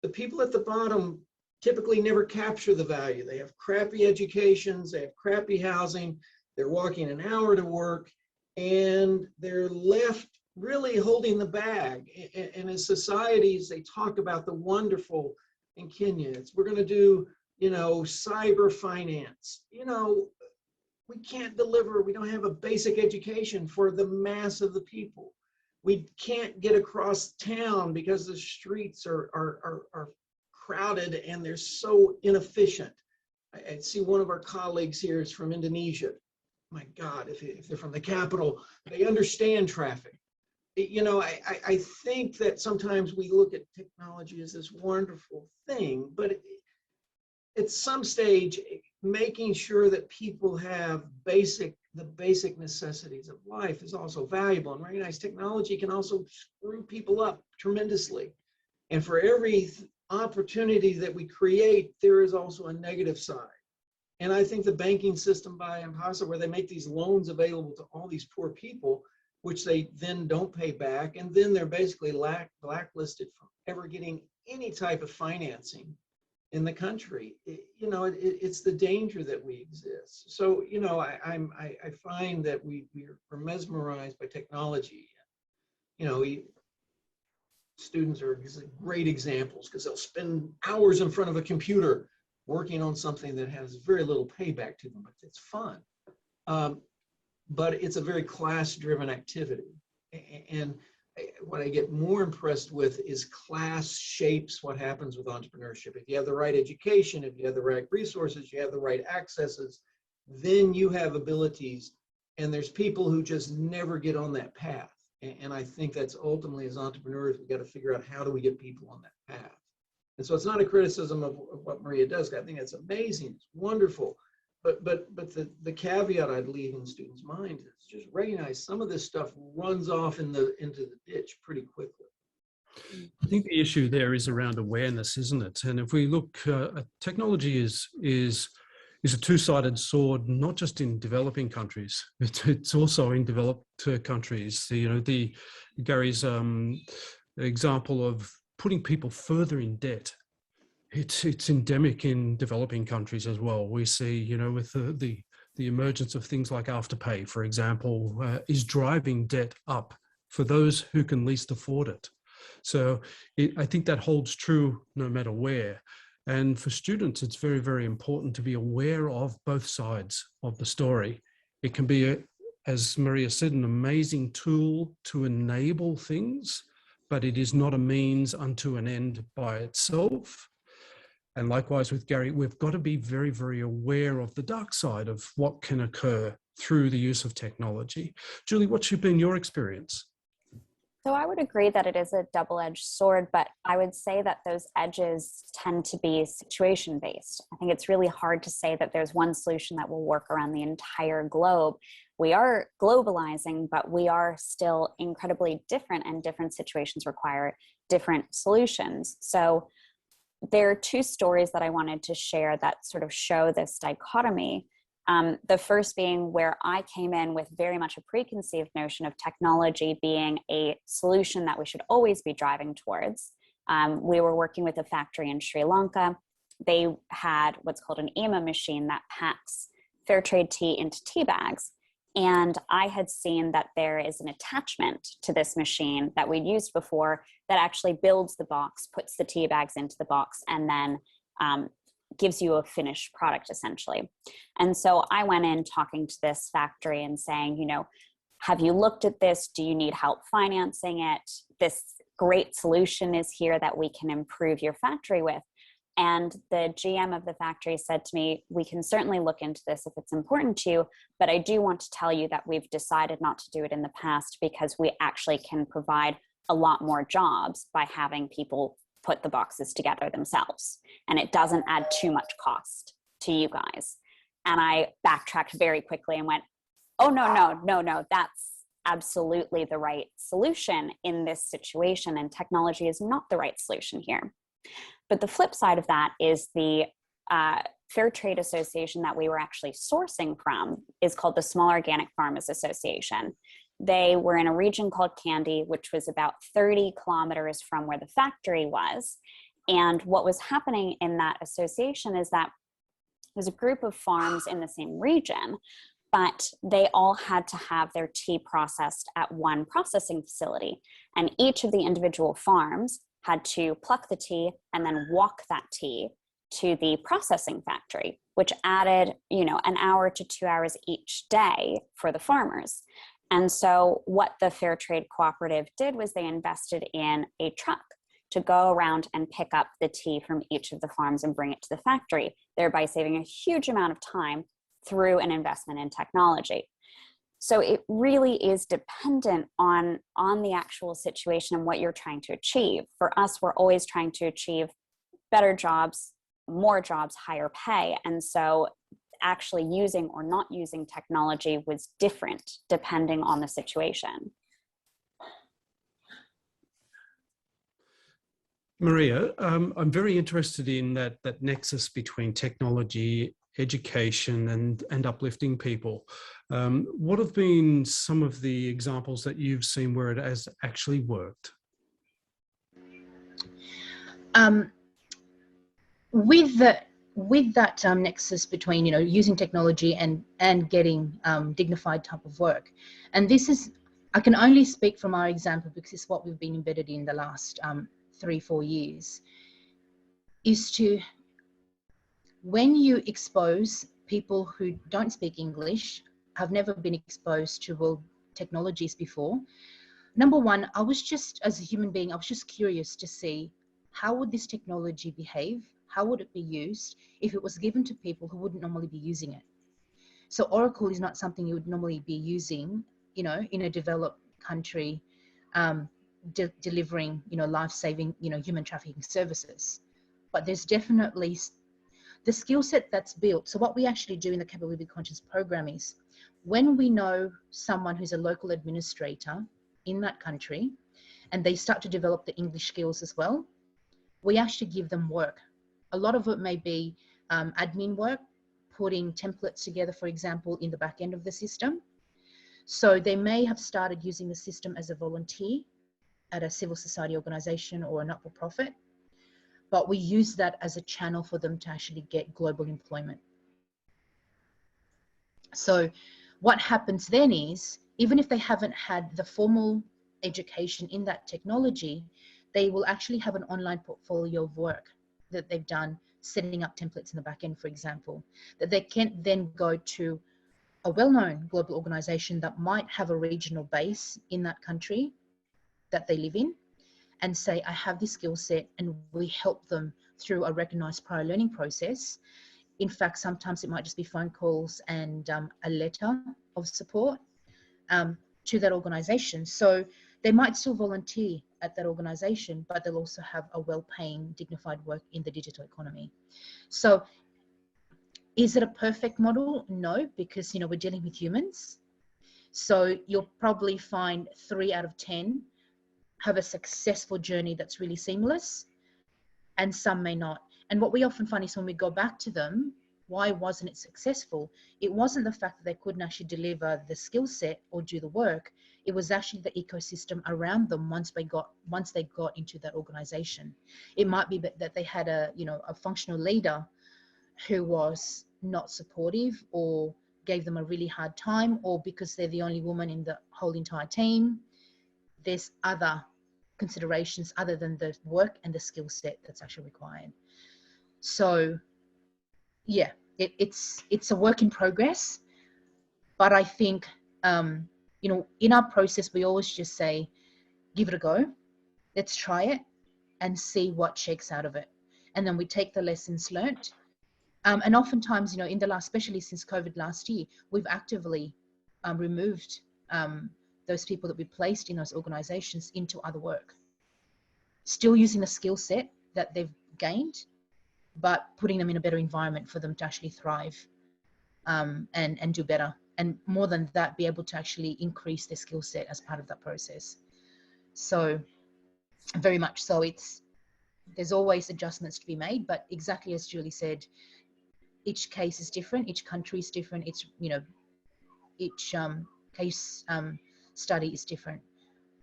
The people at the bottom typically never capture the value. They have crappy educations, they have crappy housing, they're walking an hour to work, and they're left really holding the bag. And as societies, they talk about the wonderful in Kenya. We're going to do, cyber finance. We can't deliver, we don't have a basic education for the mass of the people. We can't get across town because the streets are crowded and they're so inefficient. I see one of our colleagues here is from Indonesia. My God, if they're from the capital, they understand traffic. I think that sometimes we look at technology as this wonderful thing, but at some stage, making sure that people have the basic necessities of life is also valuable, and recognize technology can also screw people up tremendously. And for every opportunity that we create, there is also a negative side. And I think the banking system by M-Pesa, where they make these loans available to all these poor people, which they then don't pay back, and then they're basically blacklisted from ever getting any type of financing in the country. It's the danger that we exist. So, I find that we're mesmerized by technology. Students are great examples because they'll spend hours in front of a computer working on something that has very little payback to them, but it's fun. But it's a very class-driven activity. And what I get more impressed with is class shapes what happens with entrepreneurship. If you have the right education, if you have the right resources, you have the right accesses, then you have abilities. And there's people who just never get on that path. And I think that's ultimately, as entrepreneurs, we got to figure out how do we get people on that path. And so it's not a criticism of what Maria does. I think that's amazing. It's wonderful. But the caveat I'd leave in students' minds is just recognize some of this stuff runs off into the ditch pretty quickly. I think the issue there is around awareness, isn't it? And if we look, technology is a two-sided sword, not just in developing countries. It's also in developed countries. The Garry's example of putting people further in debt. It's endemic in developing countries as well. We see, with the emergence of things like Afterpay, for example, is driving debt up for those who can least afford it. So I think that holds true no matter where. And for students, it's very, very important to be aware of both sides of the story. It can be, as Maria said, an amazing tool to enable things, but it is not a means unto an end by itself. And likewise with Garry, we've got to be very, very aware of the dark side of what can occur through the use of technology. Julie, what's been your experience? So I would agree that it is a double-edged sword, but I would say that those edges tend to be situation-based. I think it's really hard to say that there's one solution that will work around the entire globe. We are globalizing, but we are still incredibly different, and different situations require different solutions. So there are two stories that I wanted to share that sort of show this dichotomy. The first being where I came in with very much a preconceived notion of technology being a solution that we should always be driving towards. We were working with a factory in Sri Lanka. They had what's called an EMA machine that packs fair trade tea into tea bags. And I had seen that there is an attachment to this machine that we'd used before that actually builds the box, puts the tea bags into the box, and then gives you a finished product essentially. And so I went in talking to this factory and saying, you know, have you looked at this? Do you need help financing it? This great solution is here that we can improve your factory with. And the GM of the factory said to me, we can certainly look into this if it's important to you, but I do want to tell you that we've decided not to do it in the past because we actually can provide a lot more jobs by having people put the boxes together themselves. And it doesn't add too much cost to you guys. And I backtracked very quickly and went, oh, no, that's absolutely the right solution in this situation. And technology is not the right solution here. But the flip side of that is the Fair Trade Association that we were actually sourcing from is called the Small Organic Farmers Association. They were in a region called Kandy, which was about 30 kilometers from where the factory was. And what was happening in that association is that there's a group of farms in the same region, but they all had to have their tea processed at one processing facility. And each of the individual farms had to pluck the tea and then walk that tea to the processing factory, which added, you know, an hour to 2 hours each day for the farmers. And so what the Fair Trade Cooperative did was they invested in a truck to go around and pick up the tea from each of the farms and bring it to the factory, thereby saving a huge amount of time through an investment in technology. So it really is dependent on the actual situation and what you're trying to achieve. For us, we're always trying to achieve better jobs, more jobs, higher pay. And so actually using or not using technology was different depending on the situation. Maria, I'm very interested in that nexus between technology, education, and uplifting people. What have been some of the examples that you've seen where it has actually worked? With that nexus between, you know, using technology and getting dignified type of work, and this is, I can only speak from our example because it's what we've been embedded in the last 3-4 years, is to, when you expose people who don't speak English, have never been exposed to world technologies before, number one, I was just, as a human being, I was just curious to see how would this technology behave, how would it be used if it was given to people who wouldn't normally be using it. So Oracle is not something you would normally be using, you know, in a developed country, delivering, you know, life-saving, you know, human trafficking services. But there's definitely the skill set that's built. So what we actually do in the Capability Conscious program is, when we know someone who's a local administrator in that country and they start to develop the English skills as well, we actually give them work. A lot of it may be admin work, putting templates together, for example, in the back end of the system. So they may have started using the system as a volunteer at a civil society organization or a not-for-profit, but we use that as a channel for them to actually get global employment. So what happens then is, even if they haven't had the formal education in that technology, they will actually have an online portfolio of work that they've done, setting up templates in the back end, for example, that they can then go to a well-known global organization that might have a regional base in that country that they live in, and say, I have this skill set, and we help them through a recognized prior learning process. In fact, sometimes it might just be phone calls and a letter of support to that organization. So they might still volunteer at that organization, but they'll also have a well-paying, dignified work in the digital economy. So is it a perfect model? No, because, you know, we're dealing with humans. So you'll probably find 3 out of 10 have a successful journey that's really seamless, and some may not. And what we often find is when we go back to them, why wasn't it successful? It wasn't the fact that they couldn't actually deliver the skill set or do the work. It was actually the ecosystem around them once they got into that organization. It might be that they had a functional leader who was not supportive or gave them a really hard time, or because they're the only woman in the whole entire team. There's other considerations other than the work and the skill set that's actually required. So yeah, it's a work in progress, but I think in our process we always just say, give it a go, let's try it and see what shakes out of it, and then we take the lessons learnt. And oftentimes, in the last, especially since COVID last year, we've actively removed those people that we placed in those organizations into other work, still using the skill set that they've gained, but putting them in a better environment for them to actually thrive and do better. And more than that, be able to actually increase their skill set as part of that process. So very much so, there's always adjustments to be made, but exactly as Julie said, each case is different, each country is different, each case study is different.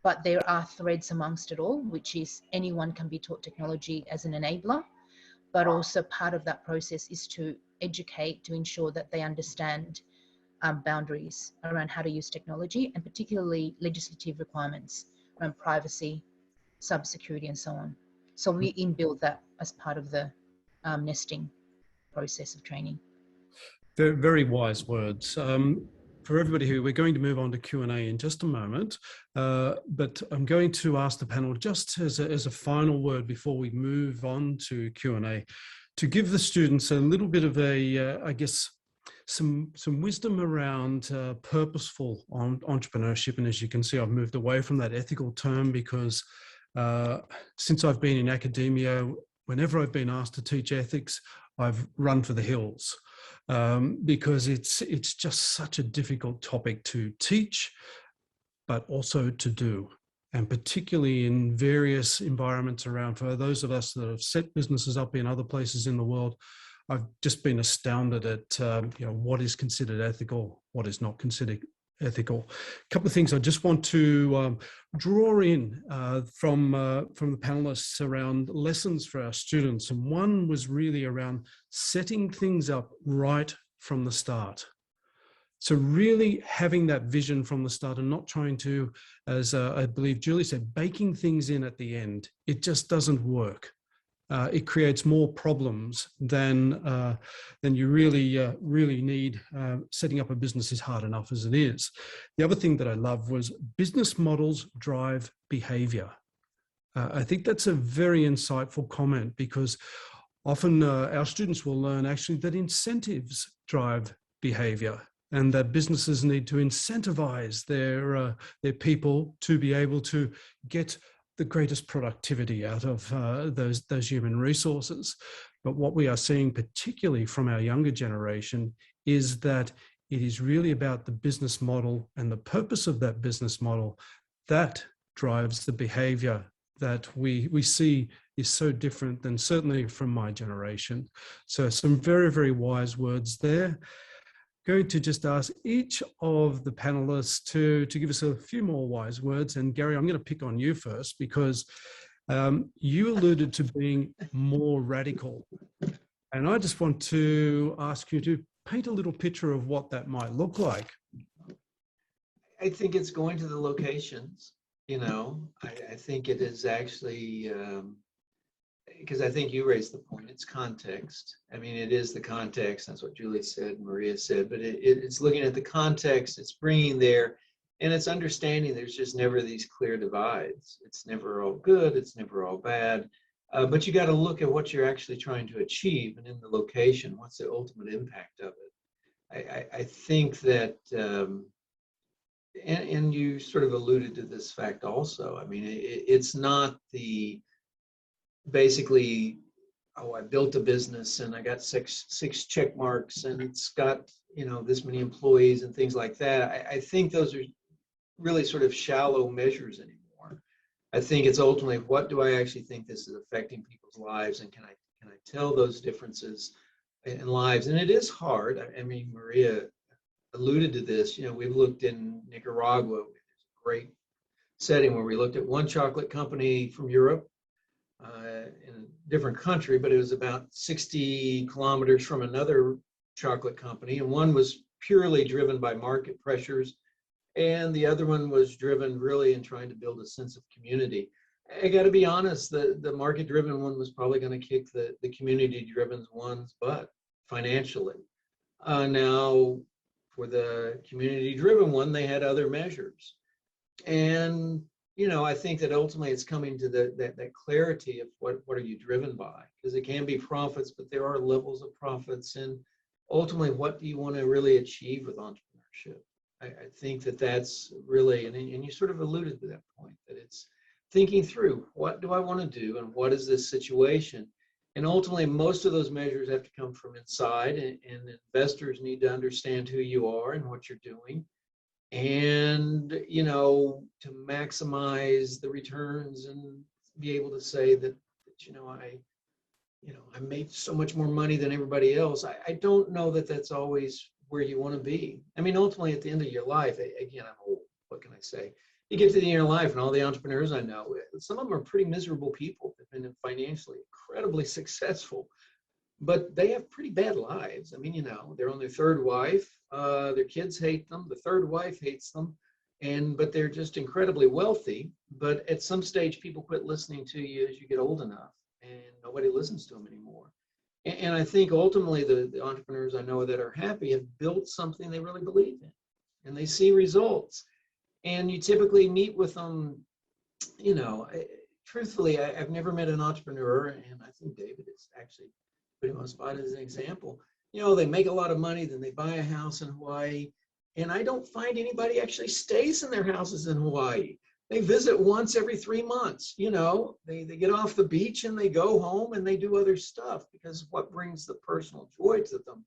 But there are threads amongst it all, which is anyone can be taught technology as an enabler, but also part of that process is to educate, to ensure that they understand boundaries around how to use technology, and particularly legislative requirements around privacy, cybersecurity, and so on. So we inbuild that as part of the nesting process of training. Very, very wise words. For everybody who, we're going to move on to Q&A in just a moment, but I'm going to ask the panel just as a final word before we move on to Q&A, to give the students a little bit of I guess, some wisdom around purposeful entrepreneurship. And as you can see, I've moved away from that ethical term because since I've been in academia, whenever I've been asked to teach ethics, I've run for the hills because it's just such a difficult topic to teach, but also to do. And particularly in various environments around, for those of us that have set businesses up in other places in the world, I've just been astounded at what is considered ethical, what is not considered ethical. A couple of things I just want to draw in from the panelists around lessons for our students. And one was really around setting things up right from the start. So really having that vision from the start and not trying to, as I believe Julie said, baking things in at the end. It just doesn't work. It creates more problems than you really need. Setting up a business is hard enough as it is. The other thing that I love was business models drive behavior. I think that's a very insightful comment, because often our students will learn actually that incentives drive behavior, and that businesses need to incentivize their people to be able to get the greatest productivity out of those human resources. But what we are seeing, particularly from our younger generation, is that it is really about the business model and the purpose of that business model that drives the behavior that we see is so different than certainly from my generation. So some very, very wise words there. Going to just ask each of the panelists to give us a few more wise words. And Garry, I'm going to pick on you first, because you alluded to being more radical. And I just want to ask you to paint a little picture of what that might look like. I think it's going to the locations, I think it is actually, because I think you raised the point, it's context. I mean, it is the context. That's what Julie said, Maria said, but it's looking at the context, it's bringing there, and it's understanding there's just never these clear divides. It's never all good, it's never all bad, but you got to look at what you're actually trying to achieve, and in the location, what's the ultimate impact of it. I think that and you sort of alluded to this fact also. I mean, it's not the basically, oh, I built a business and I got six check marks and it's got, this many employees and things like that. I think those are really sort of shallow measures anymore. I think it's ultimately, what do I actually think this is affecting people's lives, and can I tell those differences in lives? And it is hard. I mean, Maria alluded to this. We've looked in Nicaragua. There's a great setting where we looked at one chocolate company from Europe in a different country, but it was about 60 kilometers from another chocolate company, and one was purely driven by market pressures, and the other one was driven really in trying to build a sense of community. I got to be honest, the market-driven one was probably going to kick the community-driven one's butt financially. Now, for the community-driven one, they had other measures. And, I think that ultimately it's coming to that clarity of what are you driven by? Because it can be profits, but there are levels of profits. And ultimately, what do you want to really achieve with entrepreneurship? I think that's really, and you sort of alluded to that point, that it's thinking through, what do I want to do and what is this situation? And ultimately, most of those measures have to come from inside, and investors need to understand who you are and what you're doing. And, to maximize the returns and be able to say that I made so much more money than everybody else. I don't know that that's always where you want to be. I mean, ultimately, at the end of your life, again, I'm old, what can I say? You get to the end of your life, and all the entrepreneurs I know, some of them are pretty miserable people. They've been financially incredibly successful, but they have pretty bad lives. I mean, they're on their third wife. Their kids hate them. The third wife hates them. But they're just incredibly wealthy. But at some stage, people quit listening to you as you get old enough, and nobody listens to them anymore. And I think ultimately the entrepreneurs I know that are happy have built something they really believe in, and they see results. And you typically meet with them, truthfully, I've never met an entrepreneur, and I think David is actually pretty much spotted as an example. They make a lot of money, then they buy a house in Hawaii, and I don't find anybody actually stays in their houses in Hawaii. They visit once every 3 months. They get off the beach and they go home and they do other stuff, because what brings the personal joy to them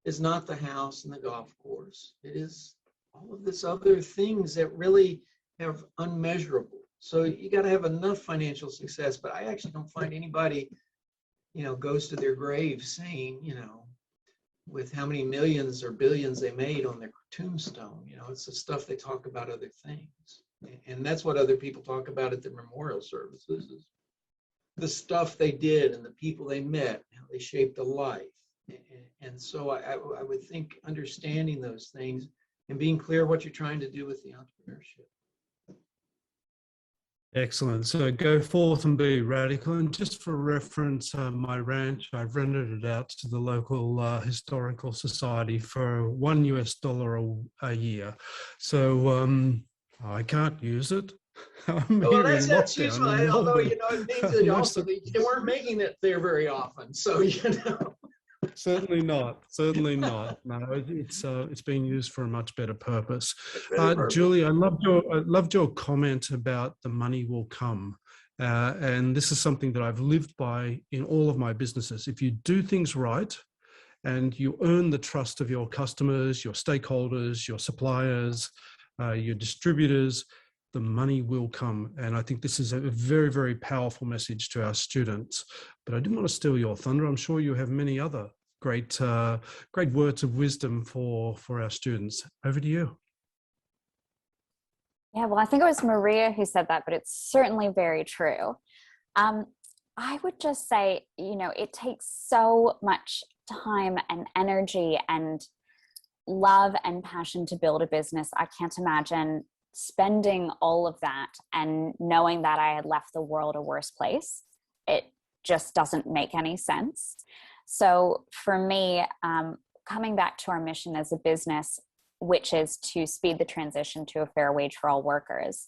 is not the house and the golf course. It is all of this other things that really have unmeasurable. So you got to have enough financial success, but I actually don't find anybody, goes to their grave saying, with how many millions or billions they made on their tombstone. It's the stuff they talk about, other things. And that's what other people talk about at the memorial services, is the stuff they did and the people they met, how they shaped a life. And so I would think understanding those things and being clear what you're trying to do with the entrepreneurship. Excellent. So go forth and be radical. And just for reference, my ranch, I've rented it out to the local historical society for $1 a year. So I can't use it. Well, that's useful. Although, it means that also they weren't making it there very often. So, Certainly not. No, it's being used for a much better purpose. Julie, I loved your comment about the money will come. And this is something that I've lived by in all of my businesses. If you do things right and you earn the trust of your customers, your stakeholders, your suppliers, your distributors, the money will come. And I think this is a very, very powerful message to our students. But I didn't want to steal your thunder. I'm sure you have many other great words of wisdom for our students. Over to you. Yeah, well, I think it was Maria who said that, but it's certainly very true. I would just say, it takes so much time and energy and love and passion to build a business. I can't imagine spending all of that and knowing that I had left the world a worse place. It just doesn't make any sense. So for me, coming back to our mission as a business, which is to speed the transition to a fair wage for all workers,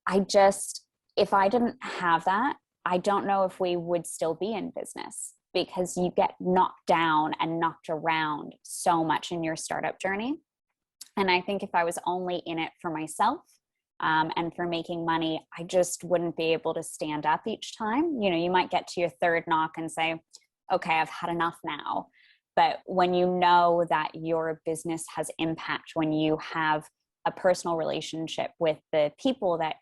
if I didn't have that, I don't know if we would still be in business, because you get knocked down and knocked around so much in your startup journey. And I think if I was only in it for myself and for making money, I just wouldn't be able to stand up each time. You know, you might get to your third knock and say, okay, I've had enough now. But when you know that your business has impact, when you have a personal relationship with the people that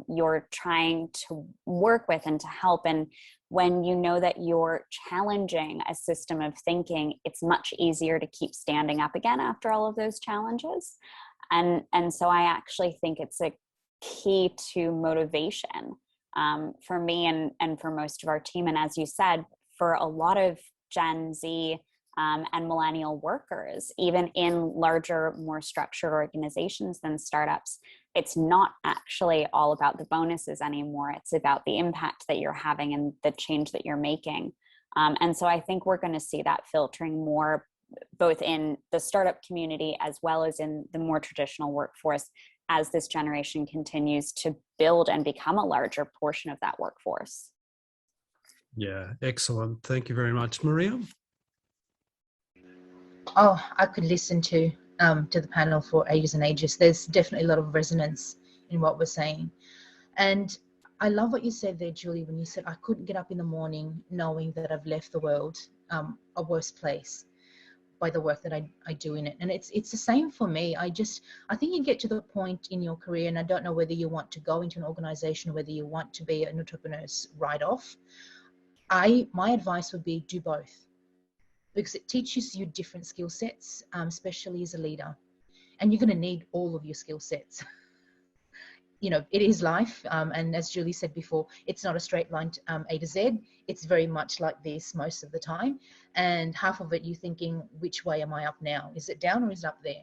you're trying to work with and to help, and when you know that you're challenging a system of thinking, it's much easier to keep standing up again after all of those challenges. And so I actually think it's a key to motivation for me and for most of our team. And as you said, for a lot of Gen Z and millennial workers, even in larger, more structured organizations than startups, it's not actually all about the bonuses anymore. It's about the impact that you're having and the change that you're making. And so I think we're going to see that filtering more, both in the startup community as well as in the more traditional workforce, as this generation continues to build and become a larger portion of that workforce. Yeah, excellent. Thank you very much, Maria. Oh, I could listen to the panel for ages and ages. There's definitely a lot of resonance in what we're saying. And I love what you said there, Julie, when you said, I couldn't get up in the morning knowing that I've left the world a worse place by the work that I do in it. And it's the same for me. I think you get to the point in your career, and I don't know whether you want to go into an organization, whether you want to be an entrepreneur's write-off. My advice would be do both, because it teaches you different skill sets, especially as a leader. And you're going to need all of your skill sets. You know, it is life. And as Julie said before, it's not a straight line to, A to Z. It's very much like this most of the time. And half of it, you're thinking, which way am I up now? Is it down or is it up there?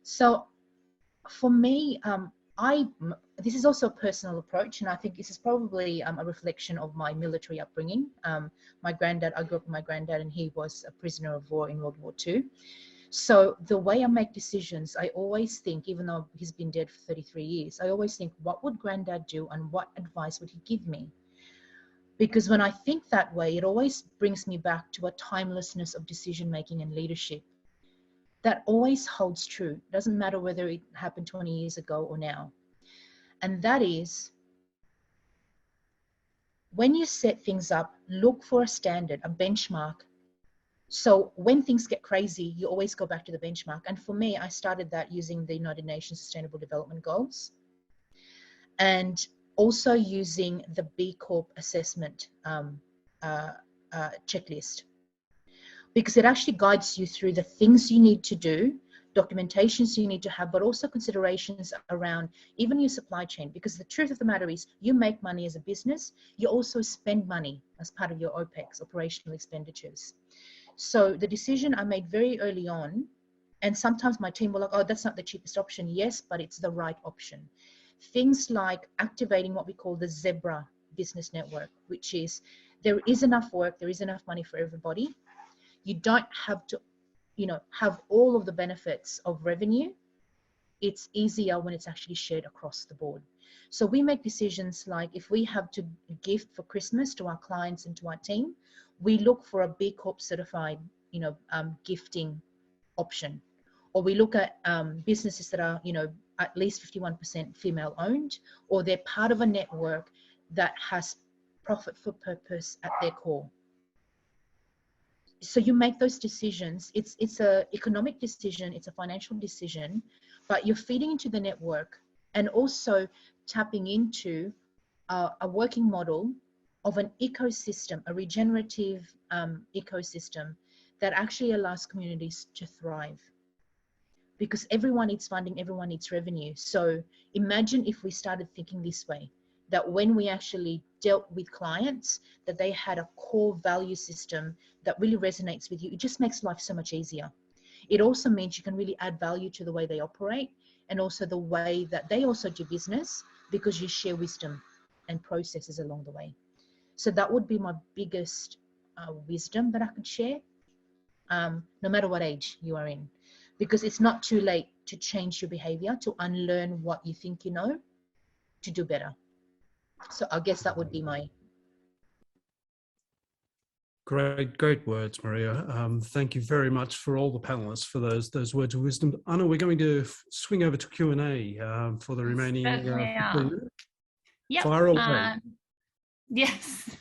So for me, this is also a personal approach, and I think this is probably a reflection of my military upbringing. My granddad, I grew up with my granddad, and he was a prisoner of war in World War II. So the way I make decisions, I always think, even though he's been dead for 33 years, I always think, what would granddad do and what advice would he give me? Because when I think that way, it always brings me back to a timelessness of decision-making and leadership that always holds true. It doesn't matter whether it happened 20 years ago or now. And that is, when you set things up, look for a standard, a benchmark. So when things get crazy, you always go back to the benchmark. And for me, I started that using the United Nations Sustainable Development Goals, and also using the B Corp assessment checklist, because it actually guides you through the things you need to do, documentations you need to have, but also considerations around even your supply chain. Because the truth of the matter is, you make money as a business, you also spend money as part of your OPEX, operational expenditures. So the decision I made very early on, and sometimes my team were like, oh, that's not the cheapest option. Yes, but it's the right option. Things like activating what we call the Zebra Business Network, which is, there is enough work, there is enough money for everybody. You don't have to, have all of the benefits of revenue. It's easier when it's actually shared across the board. So we make decisions like, if we have to gift for Christmas to our clients and to our team, we look for a B Corp certified, gifting option. Or we look at businesses that are, at least 51% female owned, or they're part of a network that has profit for purpose at their core. So you make those decisions. It's a economic decision, it's a financial decision, but you're feeding into the network and also tapping into a working model of an ecosystem, a regenerative ecosystem that actually allows communities to thrive. Because everyone needs funding, everyone needs revenue. So imagine if we started thinking this way, that when we actually dealt with clients, that they had a core value system that really resonates with you. It just makes life so much easier. It also means you can really add value to the way they operate and also the way that they also do business, because you share wisdom and processes along the way. So that would be my biggest wisdom that I could share, no matter what age you are in, because it's not too late to change your behavior, to unlearn what you think you know, to do better. So I guess that would be my... Great words, Maria. Thank you very much for all the panelists for those words of wisdom. Anna, we're going to swing over to Q&A for the remaining 15 minutes. Yep. Fire away. Yes.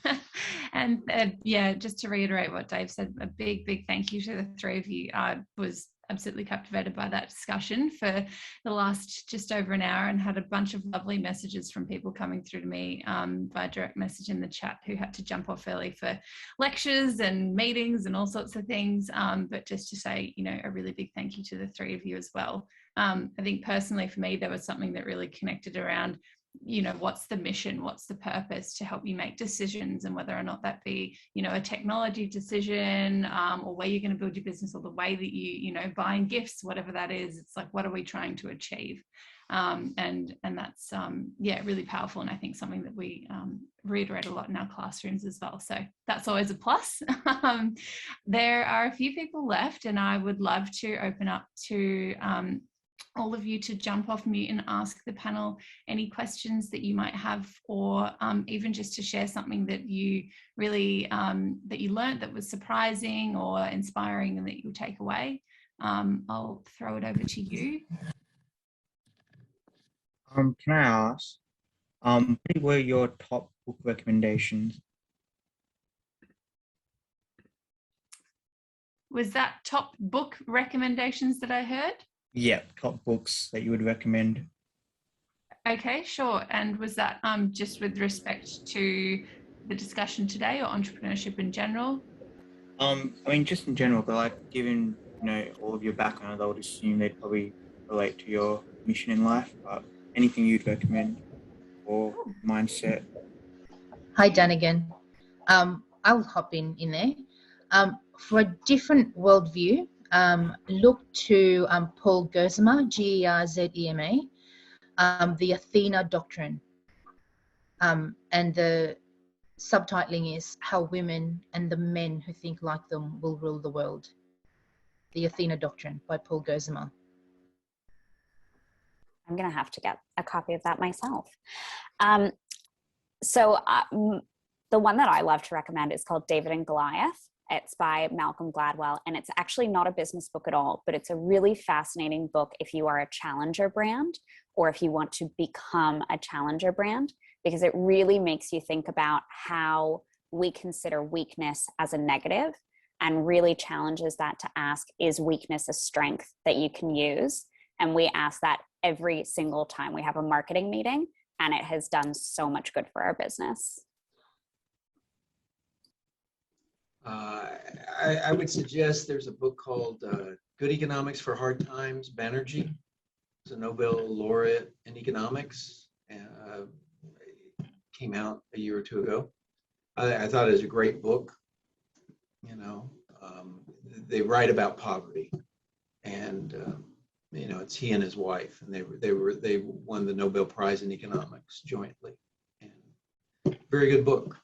And yeah, just to reiterate what Dave said, a big thank you to the three of you. I was absolutely captivated by that discussion for the last just over an hour, and had a bunch of lovely messages from people coming through to me via direct message in the chat who had to jump off early for lectures and meetings and all sorts of things. But just to say, you know, a really big thank you to the three of you as well. I think personally for me, there was something that really connected around, you know, what's the mission, what's the purpose to help you make decisions, and whether or not that be, you know, a technology decision, or where you're going to build your business, or the way that you know, buying gifts, whatever that is. It's like, what are we trying to achieve? And that's yeah, really powerful, and I think something that we reiterate a lot in our classrooms as well, so that's always a plus. There are a few people left, and I would love to open up to all of you to jump off mute and ask the panel any questions that you might have, or even just to share something that you really that you learned that was surprising or inspiring and that you'll take away. I'll throw it over to you. Can I ask, what were your top book recommendations? Was that top book recommendations that I heard? Yeah, top books that you would recommend. Okay, sure. And was that just with respect to the discussion today, or entrepreneurship in general? I mean, just in general, but like, given, you know, all of your background, I would assume they'd probably relate to your mission in life, but anything you'd recommend or mindset. Hi, Dan again. I'll hop in there. For a different worldview, look to Paul Gerzema, Gerzema, the Athena Doctrine. And the subtitling is How Women and the Men Who Think Like Them Will Rule the World. The Athena Doctrine by Paul Gerzema. I'm going to have to get a copy of that myself. So the one that I love to recommend is called David and Goliath. It's by Malcolm Gladwell, and it's actually not a business book at all, but it's a really fascinating book if you are a challenger brand, or if you want to become a challenger brand, because it really makes you think about how we consider weakness as a negative, and really challenges that to ask, is weakness a strength that you can use? And we ask that every single time we have a marketing meeting, and it has done so much good for our business. I would suggest there's a book called Good Economics for Hard Times. Banerjee is a Nobel laureate in economics. Came out a year or two ago. I thought it was a great book. You know, they write about poverty, and you know, it's he and his wife, and they won the Nobel Prize in economics jointly. And very good book.